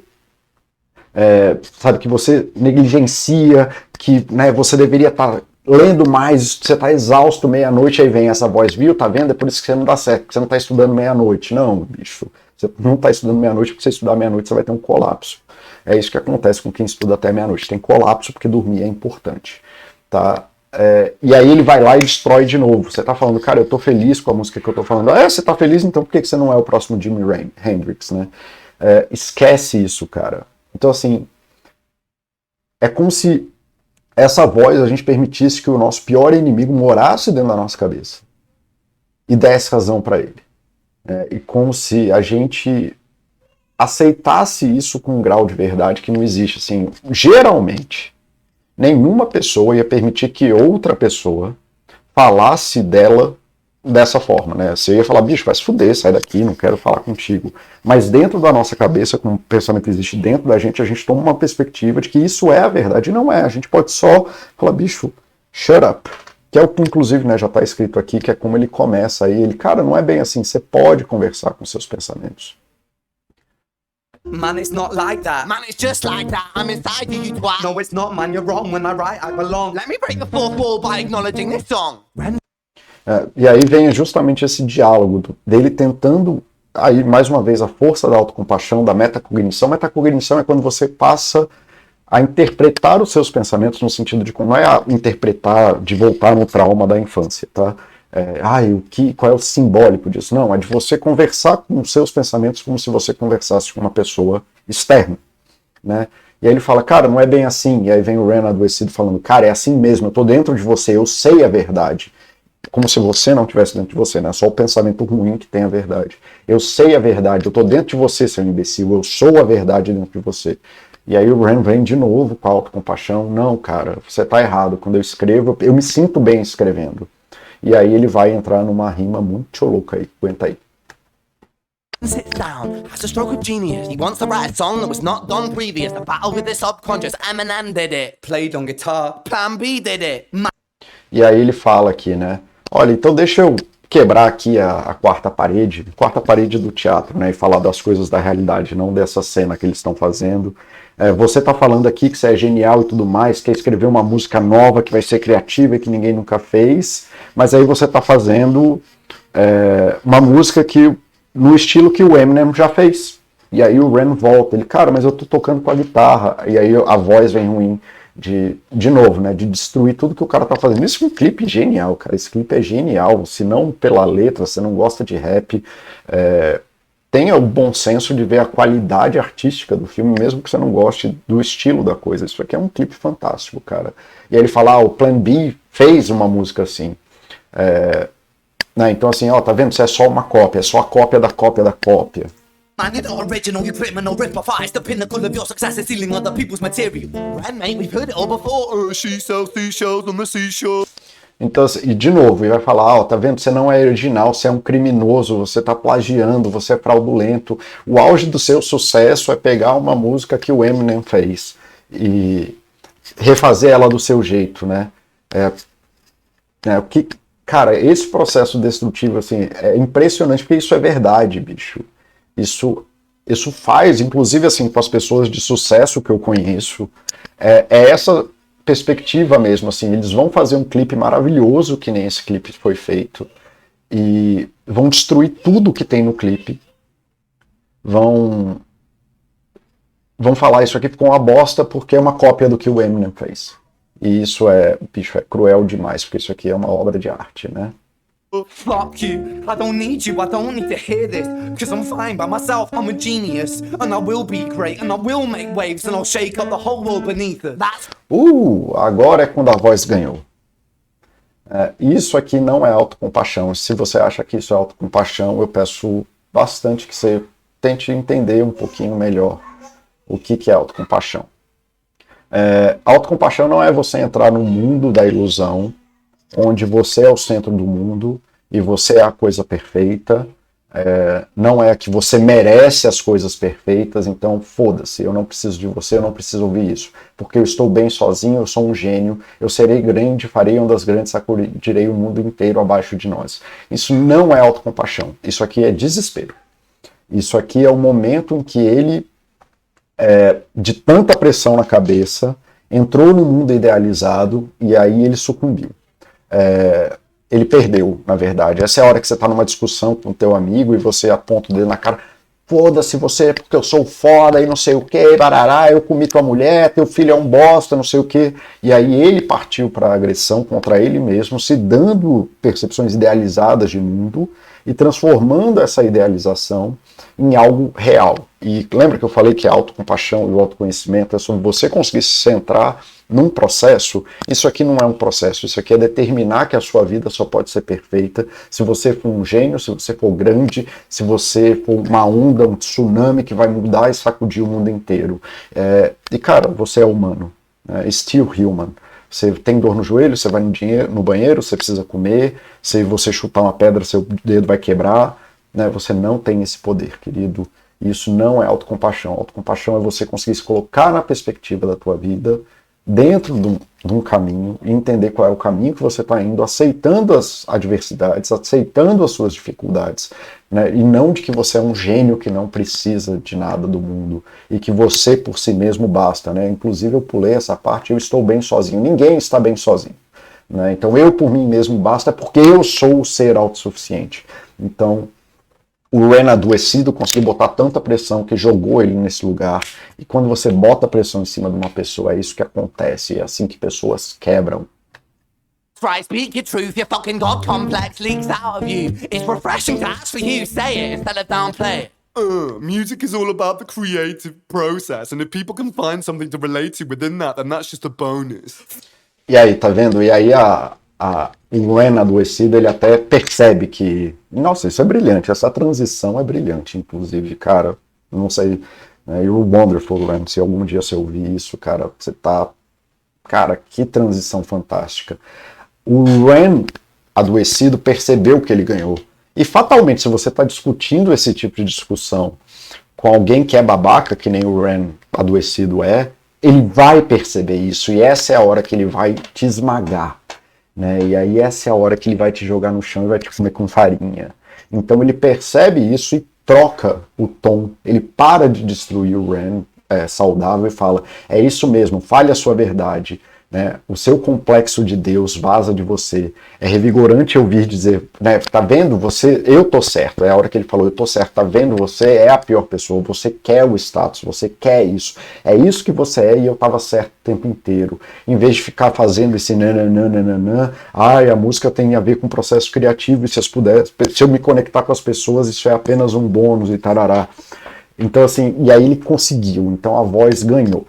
sabe, que você negligencia, que, né, você deveria estar lendo mais, você está exausto meia-noite, aí vem essa voz, viu, tá vendo? É por isso que você não dá certo, porque você não está estudando meia-noite. Não, bicho, você não está estudando meia-noite, porque você estudar meia-noite você vai ter um colapso. É isso que acontece com quem estuda até meia-noite, tem colapso porque dormir é importante, tá? E aí ele vai lá e destrói de novo. Você tá falando, cara, eu tô feliz com a música que eu tô falando. Você tá feliz, então por que você não é o próximo Jimi Hendrix, né? Esquece isso, cara. Então, assim, é como se essa voz a gente permitisse que o nosso pior inimigo morasse dentro da nossa cabeça e desse razão para ele. E como se a gente aceitasse isso com um grau de verdade que não existe. Assim, geralmente, nenhuma pessoa ia permitir que outra pessoa falasse dela dessa forma, né? Você ia falar, bicho, vai se fuder, sai daqui, não quero falar contigo. Mas dentro da nossa cabeça, como o pensamento existe dentro da gente, a gente toma uma perspectiva de que isso é a verdade, e não é. A gente pode só falar, bicho, shut up. Que é o que, inclusive, né, já está escrito aqui, que é como ele começa aí. Ele, cara, não é bem assim, você pode conversar com seus pensamentos. Man, it's not like that. Man, it's just like that. I'm inside of you, twat. No, it's not, man, you're wrong. When I write, I belong. Let me break the fourth wall by acknowledging this song. E aí vem justamente esse diálogo dele tentando, aí mais uma vez, a força da autocompaixão, da metacognição. Metacognição é quando você passa a interpretar os seus pensamentos no sentido de, não é interpretar, de voltar no trauma da infância, tá? Qual é o simbólico disso? Não, é de você conversar com os seus pensamentos como se você conversasse com uma pessoa externa, né? E aí ele fala, cara, não é bem assim. E aí vem o Ren adoecido falando, cara, é assim mesmo, eu tô dentro de você, eu sei a verdade. Como se você não estivesse dentro de você, né? Só o pensamento ruim que tem a verdade. Eu sei a verdade, eu tô dentro de você, seu imbecil, eu sou a verdade dentro de você. E aí o Ren vem de novo com a autocompaixão, não, cara, você tá errado, quando eu escrevo, eu me sinto bem escrevendo. E aí ele vai entrar numa rima muito louca aí, aguenta aí. Sit down, has a stroke of genius. He wants to write a song that was not done previous. The battle with the subconscious, Eminem did it. Played on guitar. Plan B did it. E aí ele fala aqui, né? Olha, então deixa eu quebrar aqui a quarta parede do teatro, né? E falar das coisas da realidade, não dessa cena que eles estão fazendo. Você tá falando aqui que você é genial e tudo mais, quer escrever uma música nova que vai ser criativa e que ninguém nunca fez, mas aí você tá fazendo uma música que no estilo que o Eminem já fez. E aí o Ren volta, ele, cara, mas eu tô tocando com a guitarra. E aí a voz vem ruim. De novo, né, de destruir tudo que o cara tá fazendo. Isso é um clipe genial, cara, esse clipe é genial, se não pela letra, você não gosta de rap, tenha o bom senso de ver a qualidade artística do filme, mesmo que você não goste do estilo da coisa. Isso aqui é um clipe fantástico, cara. E aí ele fala, o Plan B fez uma música assim, né, então assim, ó, tá vendo, isso é só uma cópia, é só a cópia da cópia da cópia. Man, you're not original, you criminal rip-off artist. The pinnacle of your success is stealing other people's material. Ren, mate, we've heard it all before. She sells seashells on the seashore. Então, assim, e de novo, ele vai falar, ó, tá vendo? Você não é original, você é um criminoso, você tá plagiando, você é fraudulento. O auge do seu sucesso é pegar uma música que o Eminem fez e refazer ela do seu jeito, né? Que, cara, esse processo destrutivo, assim, é impressionante, porque isso é verdade, bicho. Isso faz, inclusive, assim, com as pessoas de sucesso que eu conheço, é essa perspectiva mesmo, assim, eles vão fazer um clipe maravilhoso, que nem esse clipe foi feito, e vão destruir tudo que tem no clipe, vão falar isso aqui ficou uma bosta porque é uma cópia do que o Eminem fez. E isso bicho, é cruel demais, porque isso aqui é uma obra de arte, né? Fuck you, I don't need you, I don't need to hear this. Cause I'm fine by myself, I'm a genius. And I will be great, and I will make waves, and I'll shake up the whole world beneath it. That's... Agora é quando a voz ganhou. Isso aqui não é autocompaixão. Se você acha que isso é autocompaixão, eu peço bastante que você tente entender um pouquinho melhor o que é autocompaixão. Autocompaixão não é você entrar no mundo da ilusão, onde você é o centro do mundo e você é a coisa perfeita. Não é que você merece as coisas perfeitas, então foda-se, eu não preciso de você, eu não preciso ouvir isso, porque eu estou bem sozinho, eu sou um gênio, eu serei grande, farei ondas grandes, sacudirei o mundo inteiro abaixo de nós. Isso não é autocompaixão, isso aqui é desespero. Isso aqui é o momento em que ele, de tanta pressão na cabeça, entrou no mundo idealizado e aí ele sucumbiu. Ele perdeu, na verdade. Essa é a hora que você tá numa discussão com o teu amigo e você aponta o dedo na cara, foda-se você, porque eu sou foda e não sei o que, barará, eu comi tua mulher, teu filho é um bosta, não sei o que. E aí ele partiu para a agressão contra ele mesmo, se dando percepções idealizadas de mundo e transformando essa idealização em algo real. E lembra que eu falei que a autocompaixão e o autoconhecimento é sobre você conseguir se centrar num processo? Isso aqui não é um processo, isso aqui é determinar que a sua vida só pode ser perfeita se você for um gênio, se você for grande, se você for uma onda, um tsunami que vai mudar e sacudir o mundo inteiro. E cara, você é humano, still human. Você tem dor no joelho, você vai no banheiro, você precisa comer, se você chutar uma pedra, seu dedo vai quebrar, né? Você não tem esse poder, querido. Isso não é autocompaixão. Autocompaixão é você conseguir se colocar na perspectiva da tua vida, dentro de um caminho, e entender qual é o caminho que você está indo, aceitando as adversidades, aceitando as suas dificuldades, né? E não de que você é um gênio que não precisa de nada do mundo e que você por si mesmo basta, né? Inclusive eu pulei essa parte, eu estou bem sozinho. Ninguém está bem sozinho, né? Então eu por mim mesmo basta porque eu sou o ser autossuficiente. Então o Ren adoecido conseguiu botar tanta pressão que jogou ele nesse lugar. E quando você bota pressão em cima de uma pessoa, é isso que acontece. É assim que pessoas quebram. Try speak your truth, your fucking god complex leaks out of you. It's refreshing to ask for you, say it instead of downplay it. Music is all about the creative process, and if people can find something to relate to within that, then that's just a bonus. E aí, tá vendo? E aí o Ren adoecido, ele até percebe que, nossa, isso é brilhante, essa transição é brilhante, inclusive, cara, não sei, né, You're Wonderful, Ren, se algum dia você ouvir isso, cara, você tá, cara, que transição fantástica. O Ren adoecido percebeu que ele ganhou, e fatalmente, se você tá discutindo esse tipo de discussão com alguém que é babaca, que nem o Ren adoecido ele vai perceber isso, e essa é a hora que ele vai te esmagar. Né? E aí essa é a hora que ele vai te jogar no chão e vai te comer com farinha. Então ele percebe isso e troca o tom. Ele para de destruir o Ren saudável e fala, é isso mesmo, fale a sua verdade. Né? O seu complexo de Deus vaza de você. É revigorante ouvir dizer, né? Tá vendo você, eu tô certo. É a hora que ele falou, eu tô certo, tá vendo, você é a pior pessoa, você quer o status, você quer isso. É isso que você é e eu tava certo o tempo inteiro. Em vez de ficar fazendo esse nananana, a música tem a ver com processo criativo e se eu me conectar com as pessoas, isso é apenas um bônus e tarará. Então assim, e aí ele conseguiu, então a voz ganhou.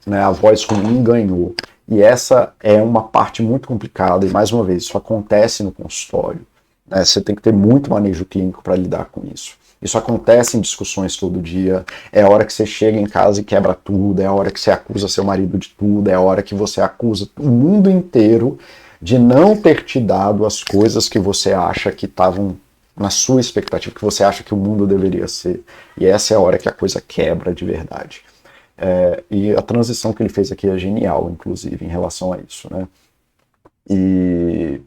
Né? A voz ruim ganhou. E essa é uma parte muito complicada, e mais uma vez, isso acontece no consultório. Né? Você tem que ter muito manejo clínico para lidar com isso. Isso acontece em discussões todo dia, é a hora que você chega em casa e quebra tudo, é a hora que você acusa seu marido de tudo, é a hora que você acusa o mundo inteiro de não ter te dado as coisas que você acha que estavam na sua expectativa, que você acha que o mundo deveria ser. E essa é a hora que a coisa quebra de verdade. E a transição que ele fez aqui é genial, inclusive, em relação a isso, né? E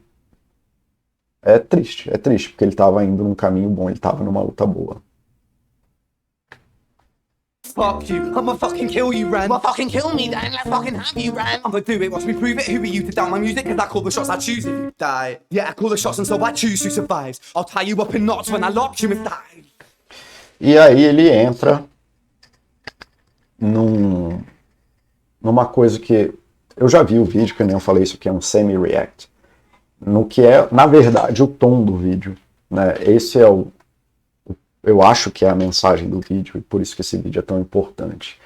é triste, porque ele estava indo num caminho bom, ele estava numa luta boa. Fuck you, I'ma fucking kill you, Ren. Well, fucking kill me then, let's fucking have you, Ren. I'ma do it, watch me prove it. Who are you to down my music? Cause I call the shots, I choose if you die. Yeah, I call the shots and so I choose who survives. I'll tie you up in knots when I lock you and die. E aí ele entra numa coisa que eu já vi o vídeo, que nem eu falei, isso aqui é um semi-react, no que é, na verdade, o tom do vídeo, né? Esse é eu acho que é a mensagem do vídeo, e por isso que esse vídeo é tão importante.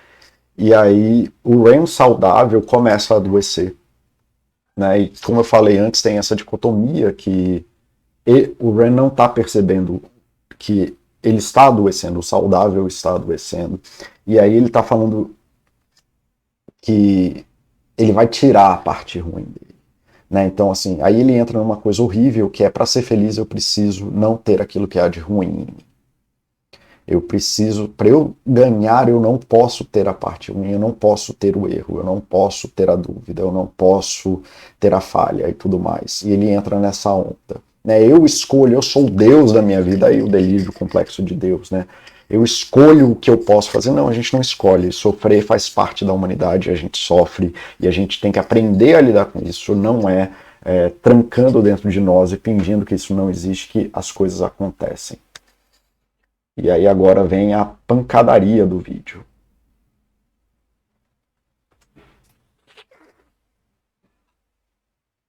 E aí o Ren saudável começa a adoecer, né? E como eu falei antes, tem essa dicotomia que o Ren não está percebendo que ele está adoecendo, o saudável está adoecendo. E aí ele está falando que ele vai tirar a parte ruim dele, né? Então, assim, aí ele entra numa coisa horrível, que é, para ser feliz eu preciso não ter aquilo que há de ruim em mim. Eu preciso, para eu ganhar, eu não posso ter a parte ruim, eu não posso ter o erro, eu não posso ter a dúvida, eu não posso ter a falha e tudo mais. E ele entra nessa onda, né? Eu escolho, eu sou o Deus da minha vida, aí o delírio complexo de Deus, né? Eu escolho o que eu posso fazer. Não, a gente não escolhe. Sofrer faz parte da humanidade, a gente sofre e a gente tem que aprender a lidar com isso. Não é trancando dentro de nós e fingindo que isso não existe, que as coisas acontecem. E aí agora vem a pancadaria do vídeo.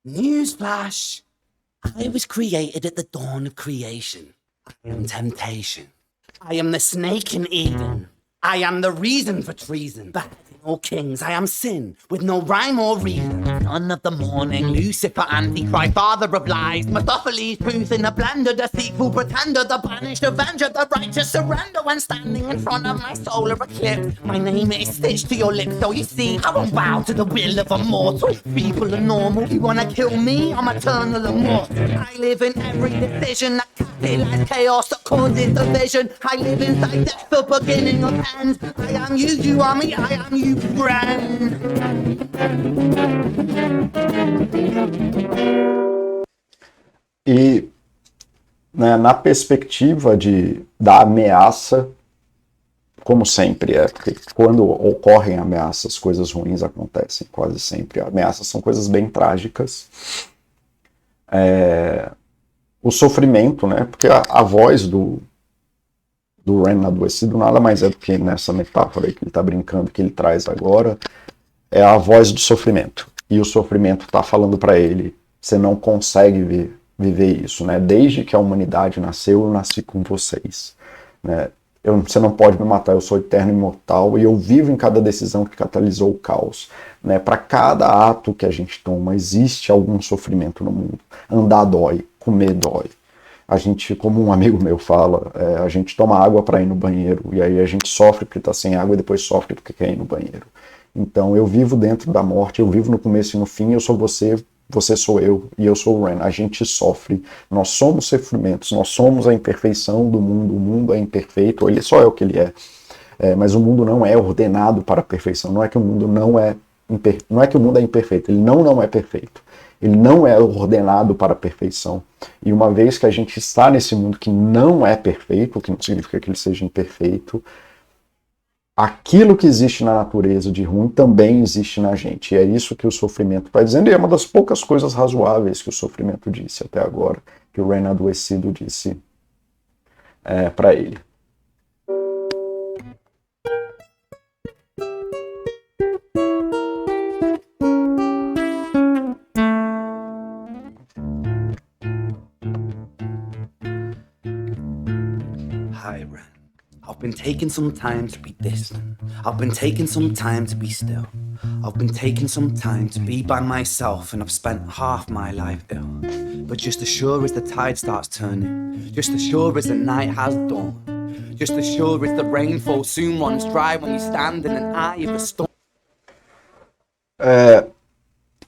Newsflash! I was created at the dawn of creation. I am temptation. I am the snake in Eden. I am the reason for treason. Beheading all kings, I am sin, with no rhyme or reason. Son of the morning, Lucifer, Antichrist, father of lies. Mephistopheles, truth in the blender, deceitful pretender, the banished avenger, the righteous surrender. When standing in front of my solar eclipse, my name is stitched to your lips. So you see, I won't bow to the will of a mortal. People are normal, you wanna kill me? I'm eternal immortal. I live in every decision that catalyzes chaos, that causes division. I live inside death, the beginning of end. I am you, you are me, I am you, friend. E, né, na perspectiva da ameaça, como sempre porque quando ocorrem ameaças, coisas ruins acontecem, quase sempre. Ameaças são coisas bem trágicas. O sofrimento, né, porque a voz do Ren adoecido nada mais é do que nessa metáfora aí que ele está brincando, que ele traz agora, é a voz do sofrimento. E o sofrimento está falando para ele, você não consegue viver isso, né? Desde que a humanidade nasceu, eu nasci com vocês, né? Você não pode me matar, eu sou eterno e imortal, e eu vivo em cada decisão que catalisou o caos, né? Para cada ato que a gente toma, existe algum sofrimento no mundo. Andar dói, comer dói. A gente, como um amigo meu fala, a gente toma água para ir no banheiro, e aí a gente sofre porque está sem água e depois sofre porque quer ir no banheiro. Então eu vivo dentro da morte, eu vivo no começo e no fim, eu sou você, você sou eu e eu sou o Ren. A gente sofre, nós somos sofrimentos, nós somos a imperfeição do mundo, o mundo é imperfeito, ele só é o que ele é, mas o mundo não é ordenado para a perfeição, não é que o mundo não é que o mundo é imperfeito, ele não é perfeito. Ele não é ordenado para a perfeição. E uma vez que a gente está nesse mundo que não é perfeito, o que não significa que ele seja imperfeito, aquilo que existe na natureza de ruim também existe na gente. E é isso que o sofrimento está dizendo, e é uma das poucas coisas razoáveis que o sofrimento disse até agora, que o Ren adoecido disse para ele. Hi, Ren. I've been taking some time to be distant. I've been taking some time to be still. I've been taking some time to be by myself, and I've spent half my life ill. But just as sure as the tide starts turning, just as sure as the night has dawned, just as sure as the rainfall soon runs dry when you stand in an eye of a storm.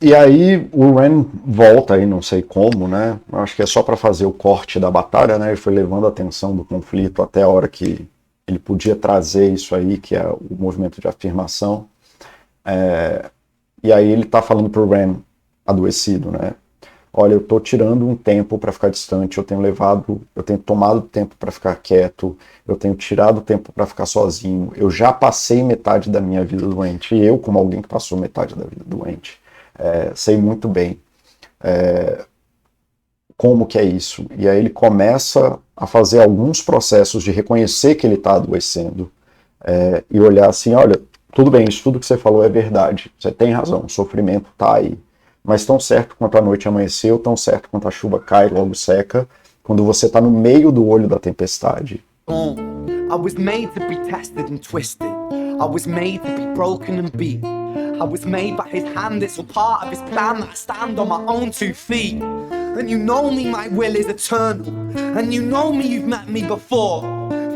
E aí o Ren volta aí, não sei como, né? Eu acho que é só para fazer o corte da batalha, né? Ele foi levando a tensão do conflito até a hora que ele podia trazer isso aí, que é o movimento de afirmação. E aí ele tá falando pro Ren, adoecido, né? Olha, eu tô tirando um tempo para ficar distante, eu tenho tomado tempo para ficar quieto, eu tenho tirado tempo para ficar sozinho, eu já passei metade da minha vida doente, e eu, como alguém que passou metade da vida doente, sei muito bem como que é isso. E aí ele começa a fazer alguns processos de reconhecer que ele está adoecendo e olhar assim, olha, tudo bem, isso tudo que você falou é verdade, você tem razão, o sofrimento está aí. Mas tão certo quanto a noite amanheceu, tão certo quanto a chuva cai e logo seca, quando você está no meio do olho da tempestade. I was made to be tested and twisted. I was made to be broken and beat. I was made by his hand, it's all part of his plan that I stand on my own 2 feet. And you know me, my will is eternal. And you know me, you've met me before.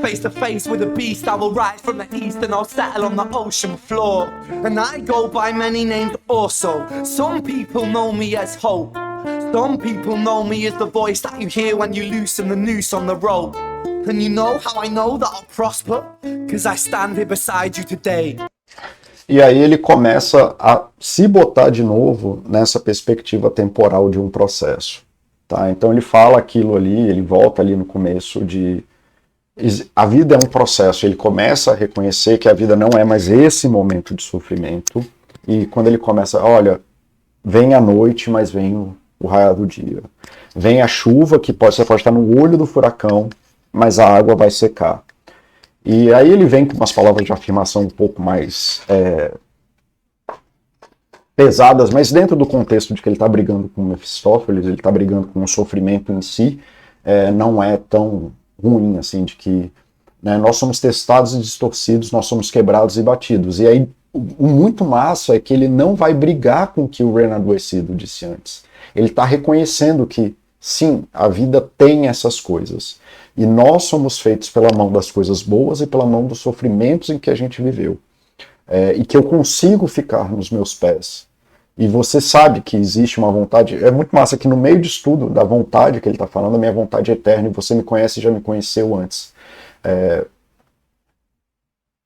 Face to face with a beast, I will rise from the east and I'll settle on the ocean floor. And I go by many names also. Some people know me as hope. Some people know me as the voice that you hear when you loosen the noose on the rope. And you know how I know that I'll prosper? 'Cause I stand here beside you today. E aí ele começa a se botar de novo nessa perspectiva temporal de um processo. Tá? Então ele fala aquilo ali, ele volta ali no começo de... A vida é um processo, ele começa a reconhecer que a vida não é mais esse momento de sofrimento, e quando ele começa, olha, vem a noite, mas vem o raio do dia. Vem a chuva, que você pode estar no olho do furacão, mas a água vai secar. E aí ele vem com umas palavras de afirmação um pouco mais pesadas, mas dentro do contexto de que ele está brigando com Mefistófeles, ele está brigando com o sofrimento em si, não é tão ruim, assim, de que nós somos testados e distorcidos, nós somos quebrados e batidos. E aí, o muito massa é que ele não vai brigar com o que o Ren adoecido disse antes. Ele está reconhecendo que, sim, a vida tem essas coisas. E nós somos feitos pela mão das coisas boas e pela mão dos sofrimentos em que a gente viveu. E que eu consigo ficar nos meus pés. E você sabe que existe uma vontade, é muito massa que no meio de estudo da vontade que ele está falando, a minha vontade é eterna, e você me conhece e já me conheceu antes.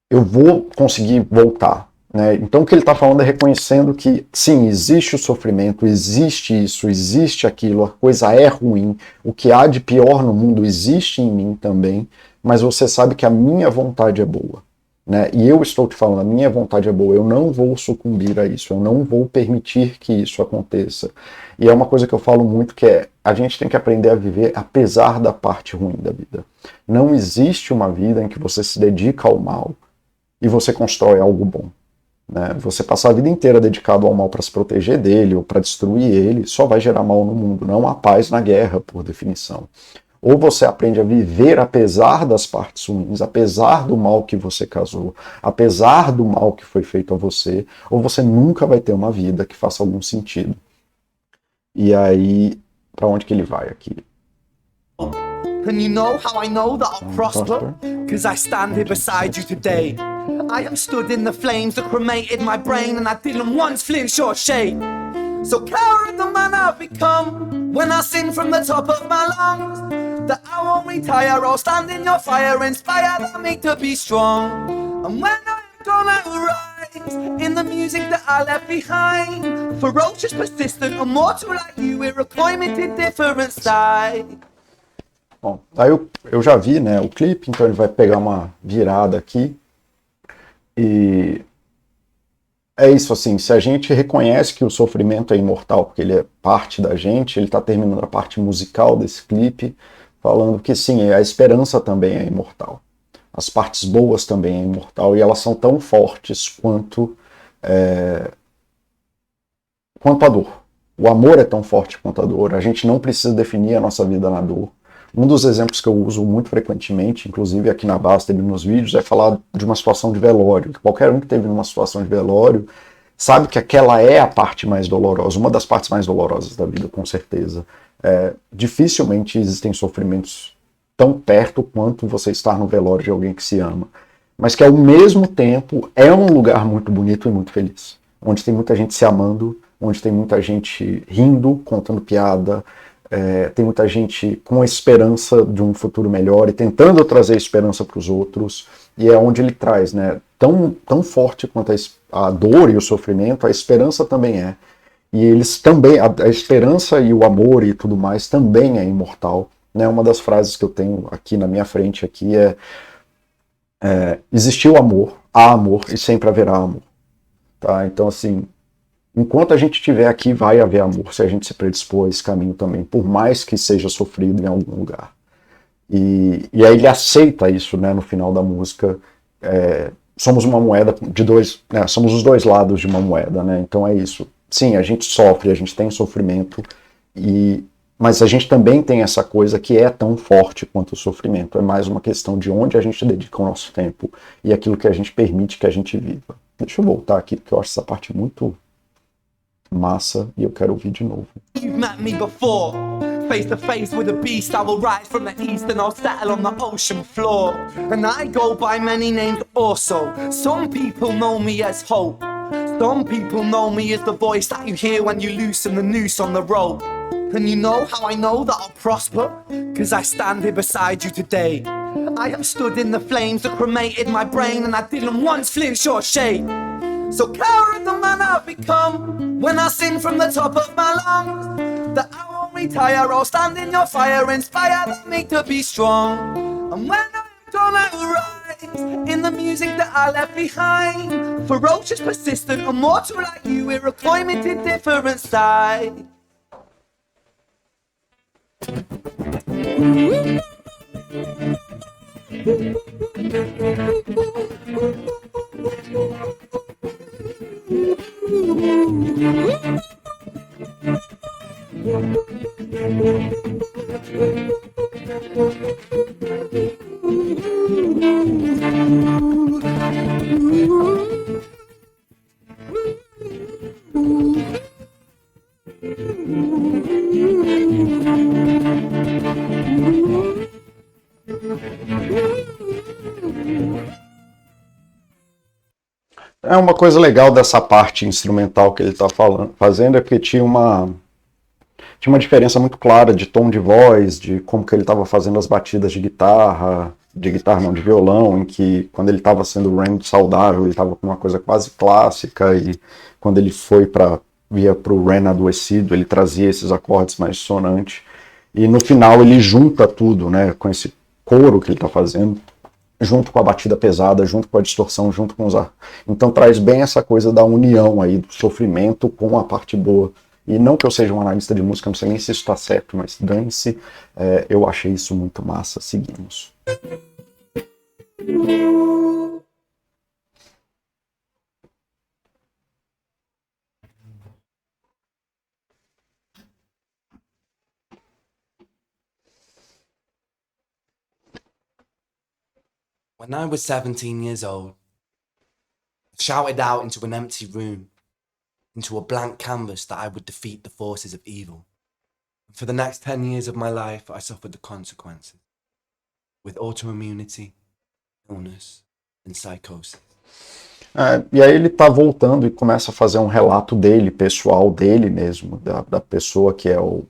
Eu vou conseguir voltar. Né? Então o que ele está falando é reconhecendo que, sim, existe o sofrimento, existe isso, existe aquilo, a coisa é ruim, o que há de pior no mundo existe em mim também, mas você sabe que a minha vontade é boa. Né? E eu estou te falando, a minha vontade é boa, eu não vou sucumbir a isso, eu não vou permitir que isso aconteça. E é uma coisa que eu falo muito, que é, a gente tem que aprender a viver apesar da parte ruim da vida. Não existe uma vida em que você se dedica ao mal e você constrói algo bom. Né? Você passar a vida inteira dedicado ao mal para se proteger dele ou para destruir ele, só vai gerar mal no mundo, não há paz na guerra, por definição. Ou você aprende a viver apesar das partes ruins, apesar do mal que você causou, apesar do mal que foi feito a você, ou você nunca vai ter uma vida que faça algum sentido. E aí, para onde que ele vai aqui? And you know how I know that I'll prosper? 'Cause I stand here beside you today. I have stood in the flames that cremated my brain, and I didn't once flinch or shake. So coward the man I've become, when I sing from the top of my lungs, that I won't retire, I'll stand in your fire, inspired by me to be strong. And when I'm gonna rise, in the music that I left behind, ferocious, persistent, immortal like you, we're a climate in different side. Bom, aí eu já vi, né, o clipe, então ele vai pegar uma virada aqui. E é isso, assim, se a gente reconhece que o sofrimento é imortal, porque ele é parte da gente, ele está terminando a parte musical desse clipe, falando que sim, a esperança também é imortal. As partes boas também é imortal, e elas são tão fortes quanto a dor. O amor é tão forte quanto a dor, a gente não precisa definir a nossa vida na dor. Um dos exemplos que eu uso muito frequentemente, inclusive aqui na Basta e nos vídeos, é falar de uma situação de velório. Qualquer um que teve numa situação de velório sabe que aquela é a parte mais dolorosa, uma das partes mais dolorosas da vida, com certeza. Dificilmente existem sofrimentos tão perto quanto você estar no velório de alguém que se ama. Mas que ao mesmo tempo é um lugar muito bonito e muito feliz. Onde tem muita gente se amando, onde tem muita gente rindo, contando piada, tem muita gente com a esperança de um futuro melhor e tentando trazer esperança para os outros, e é onde ele traz, né, tão forte quanto a dor e o sofrimento, a esperança também é. E eles também, a esperança e o amor e tudo mais também é imortal. Né? Uma das frases que eu tenho aqui na minha frente aqui existiu amor, há amor e sempre haverá amor. Tá? Então, assim, enquanto a gente estiver aqui, vai haver amor, se a gente se predispor a esse caminho também, por mais que seja sofrido em algum lugar. E aí ele aceita isso, né, no final da música. Somos uma moeda de dois, né, somos os dois lados de uma moeda, né? Então é isso. Sim, a gente sofre, a gente tem sofrimento, mas a gente também tem essa coisa que é tão forte quanto o sofrimento. É mais uma questão de onde a gente dedica o nosso tempo e aquilo que a gente permite que a gente viva. Deixa eu voltar aqui, porque eu acho essa parte muito massa e eu quero ouvir de novo. You've met me before, face to face with a beast. I will rise from the east and I'll settle on the ocean floor. And I go by many names also. Some people know me as Hope. Some people know me as the voice that you hear when you loosen the noose on the rope. And you know how I know that I'll prosper? Cause I stand here beside you today. I have stood in the flames that cremated my brain, and I didn't once flinch or shake. So coward the man I've become when I sing from the top of my lungs, that I won't retire, I'll stand in your fire, inspire me to be strong. And when I'm done I will rise in the music that I left behind, ferocious, persistent, immortal like you, we're a climate in different sides. É uma coisa legal dessa parte instrumental que ele está fazendo, é porque tinha uma diferença muito clara de tom de voz, de como que ele estava fazendo as batidas de guitarra não, de violão, em que quando ele estava sendo o Ren saudável, ele estava com uma coisa quase clássica, e quando ele via para o Ren adoecido, ele trazia esses acordes mais dissonantes, e no final ele junta tudo, né, com esse coro que ele está fazendo, junto com a batida pesada, junto com a distorção, junto com os ar. Então traz bem essa coisa da união aí, do sofrimento com a parte boa. E não que eu seja um analista de música, não sei nem se isso está certo, mas dane-se, eu achei isso muito massa. Seguimos. When I was 17 years old, I shouted out into an empty room, into a blank canvas, that I would defeat the forces of evil. And for the next 10 years of my life, I suffered the consequences, with autoimmunity, illness, and psychosis. E aí ele tá voltando e começa a fazer um relato dele, pessoal, dele mesmo, da pessoa que é o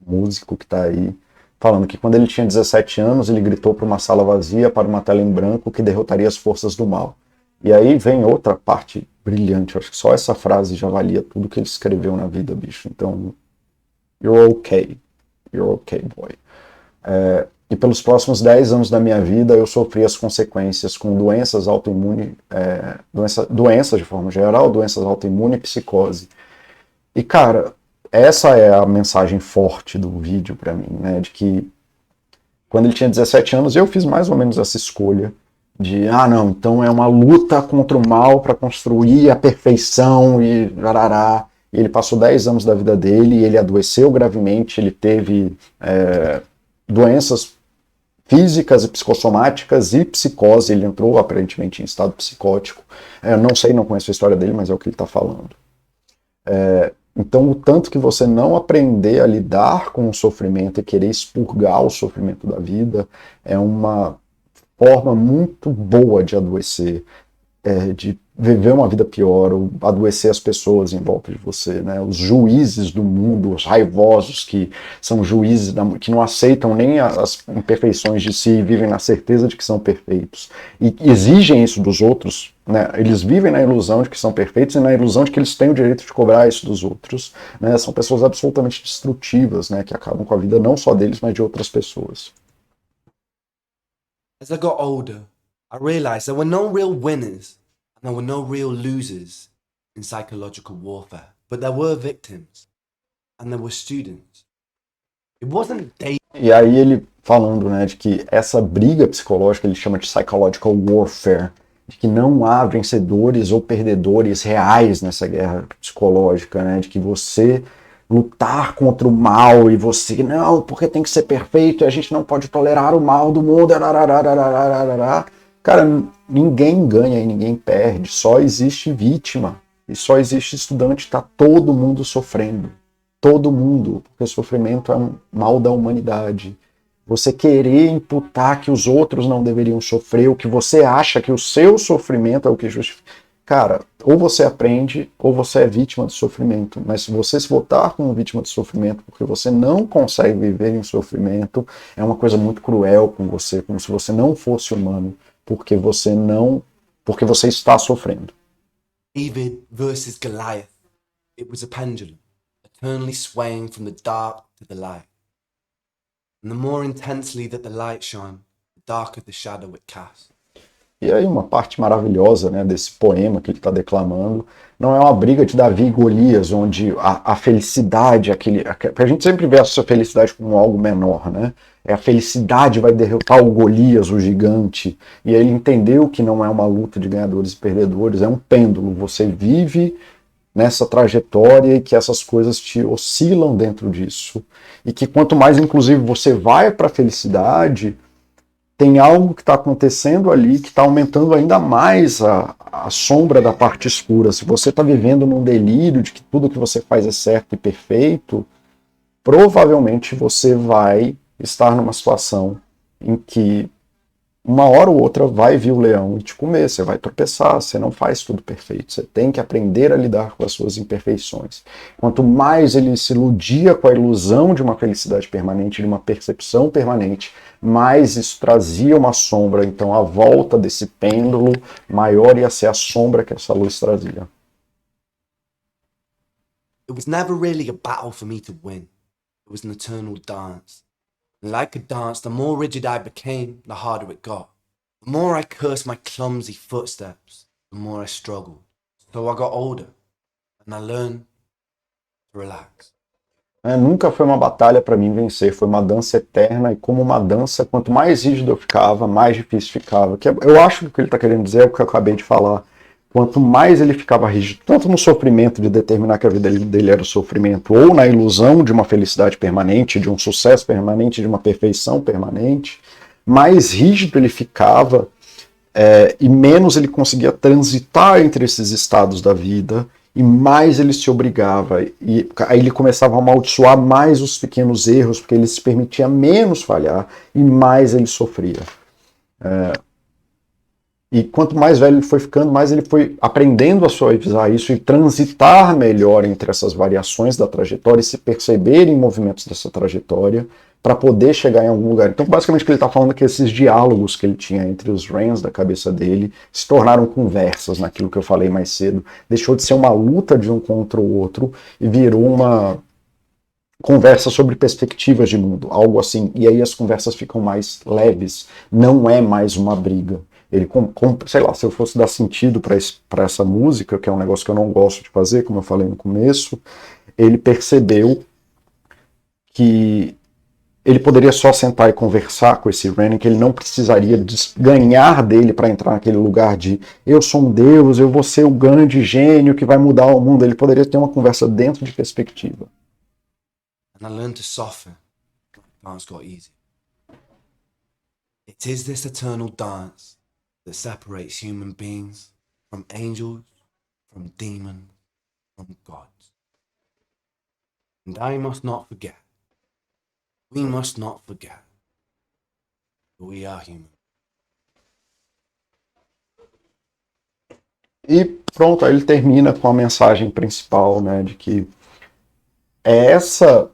músico que tá aí, falando que quando ele tinha 17 anos, ele gritou para uma sala vazia, para uma tela em branco, que derrotaria as forças do mal. E aí vem outra parte brilhante, acho que só essa frase já valia tudo que ele escreveu na vida, bicho. Então, you're okay, boy. E pelos próximos 10 anos da minha vida, eu sofri as consequências com doenças autoimunes, doenças de forma geral, doenças autoimunes e psicose. E, cara, essa é a mensagem forte do vídeo pra mim, né, de que quando ele tinha 17 anos, eu fiz mais ou menos essa escolha de, não, então é uma luta contra o mal para construir a perfeição e rarará. E ele passou 10 anos da vida dele, e ele adoeceu gravemente, ele teve doenças físicas e psicossomáticas e psicose, ele entrou aparentemente em estado psicótico. Não sei, não conheço a história dele, mas é o que ele está falando. Então, o tanto que você não aprender a lidar com o sofrimento e querer expurgar o sofrimento da vida é uma forma muito boa de adoecer, de viver uma vida pior, ou adoecer as pessoas em volta de você, né? Os juízes do mundo, os raivosos que são juízes que não aceitam nem as imperfeições de si e vivem na certeza de que são perfeitos e exigem isso dos outros, né? Eles vivem na ilusão de que são perfeitos e na ilusão de que eles têm o direito de cobrar isso dos outros, né? São pessoas absolutamente destrutivas, né? Que acabam com a vida não só deles, mas de outras pessoas. As I got older, I realized there were no real winners and there were no real losers in psychological warfare, but there were victims and there were students. It wasn't E aí ele falando, né, de que essa briga psicológica ele chama de psychological warfare, de que não há vencedores ou perdedores reais nessa guerra psicológica, né, de que você lutar contra o mal e você, não, porque tem que ser perfeito e a gente não pode tolerar o mal do mundo, cara, ninguém ganha e ninguém perde, só existe vítima e só existe estudante, tá todo mundo sofrendo. Todo mundo, porque o sofrimento é um mal da humanidade. Você querer imputar que os outros não deveriam sofrer, o que você acha que o seu sofrimento é o que justifica. Cara, ou você aprende, ou você é vítima do sofrimento. Mas se você se botar como vítima do sofrimento porque você não consegue viver em sofrimento, é uma coisa muito cruel com você, como se você não fosse humano, porque você está sofrendo. David versus Goliath. It was a pendulum, eternally swaying from the dark to the light. And the more intensely that the light shone, the darker the shadow it cast. E aí uma parte maravilhosa, né, desse poema que ele está declamando, não é uma briga de Davi e Golias, onde a felicidade, porque a gente sempre vê essa felicidade como algo menor, né? A felicidade vai derrotar o Golias, o gigante, e ele entendeu que não é uma luta de ganhadores e perdedores, é um pêndulo, você vive nessa trajetória e que essas coisas te oscilam dentro disso, e que quanto mais, inclusive, você vai para a felicidade, tem algo que está acontecendo ali que está aumentando ainda mais a sombra da parte escura. Se você está vivendo num delírio de que tudo que você faz é certo e perfeito, provavelmente você vai estar numa situação em que uma hora ou outra vai vir o leão e te comer, você vai tropeçar, você não faz tudo perfeito, você tem que aprender a lidar com as suas imperfeições. Quanto mais ele se iludia com a ilusão de uma felicidade permanente, de uma percepção permanente, mais isso trazia uma sombra, então a volta desse pêndulo maior ia ser a sombra que essa luz trazia. It was never really a battle for me to win. It was an eternal dance. And like a dance, the more rigid I became, the harder it got. The more I cursed my clumsy footsteps, the more I struggled. So I got older, and I learned to relax. Nunca foi uma batalha para mim vencer, foi uma dança eterna, e como uma dança, quanto mais rígido eu ficava, mais difícil ficava. Eu acho que o que ele está querendo dizer é o que eu acabei de falar. Quanto mais ele ficava rígido, tanto no sofrimento de determinar que a vida dele era o sofrimento, ou na ilusão de uma felicidade permanente, de um sucesso permanente, de uma perfeição permanente, mais rígido ele ficava e menos ele conseguia transitar entre esses estados da vida, e mais ele se obrigava, e aí ele começava a amaldiçoar mais os pequenos erros, porque ele se permitia menos falhar, e mais ele sofria. E quanto mais velho ele foi ficando, mais ele foi aprendendo a suavizar isso e transitar melhor entre essas variações da trajetória e se perceber em movimentos dessa trajetória para poder chegar em algum lugar. Então, basicamente, o que ele está falando é que esses diálogos que ele tinha entre os Rains da cabeça dele se tornaram conversas, naquilo que eu falei mais cedo. Deixou de ser uma luta de um contra o outro e virou uma conversa sobre perspectivas de mundo, algo assim. E aí as conversas ficam mais leves, não é mais uma briga. Ele, sei lá, se eu fosse dar sentido para essa música, que é um negócio que eu não gosto de fazer, como eu falei no começo, ele percebeu que ele poderia só sentar e conversar com esse Ren, que ele não precisaria ganhar dele para entrar naquele lugar de eu sou um deus, eu vou ser o grande gênio que vai mudar o mundo. Ele poderia ter uma conversa dentro de perspectiva. And I learned to soften. Dance got easy. It is this eternal dance that separates human beings from angels, from demons, from gods. And I must not forget. We must not forget that we are human. E pronto, aí ele termina com a mensagem principal, né, de que é essa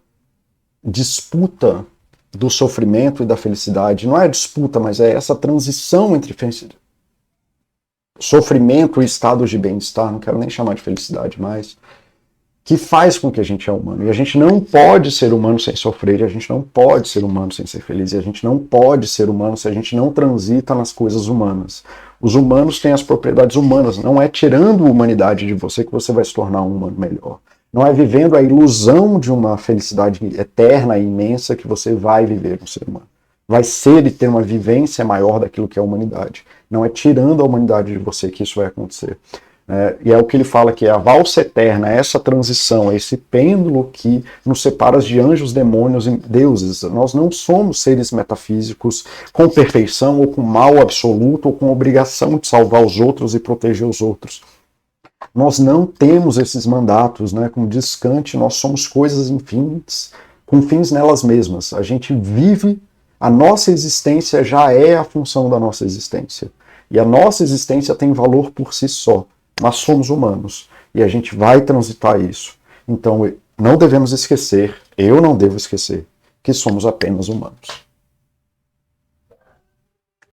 disputa do sofrimento e da felicidade, não é disputa, mas é essa transição entre sofrimento e estados de bem-estar, não quero nem chamar de felicidade mais, que faz com que a gente é humano. E a gente não pode ser humano sem sofrer, e a gente não pode ser humano sem ser feliz, e a gente não pode ser humano se a gente não transita nas coisas humanas. Os humanos têm as propriedades humanas, não é tirando a humanidade de você que você vai se tornar um humano melhor. Não é vivendo a ilusão de uma felicidade eterna e imensa que você vai viver um ser humano. Vai ser e ter uma vivência maior daquilo que é a humanidade. Não é tirando a humanidade de você que isso vai acontecer. E é o que ele fala que é a valsa eterna, essa transição, esse pêndulo que nos separa de anjos, demônios e deuses. Nós não somos seres metafísicos com perfeição ou com mal absoluto ou com obrigação de salvar os outros e proteger os outros. Nós não temos esses mandatos, né? Como diz Kant, nós somos coisas infinitas, com fins nelas mesmas. A gente vive, a nossa existência já é a função da nossa existência. E a nossa existência tem valor por si só. Mas somos humanos e a gente vai transitar isso. Então, não devemos esquecer, eu não devo esquecer, que somos apenas humanos.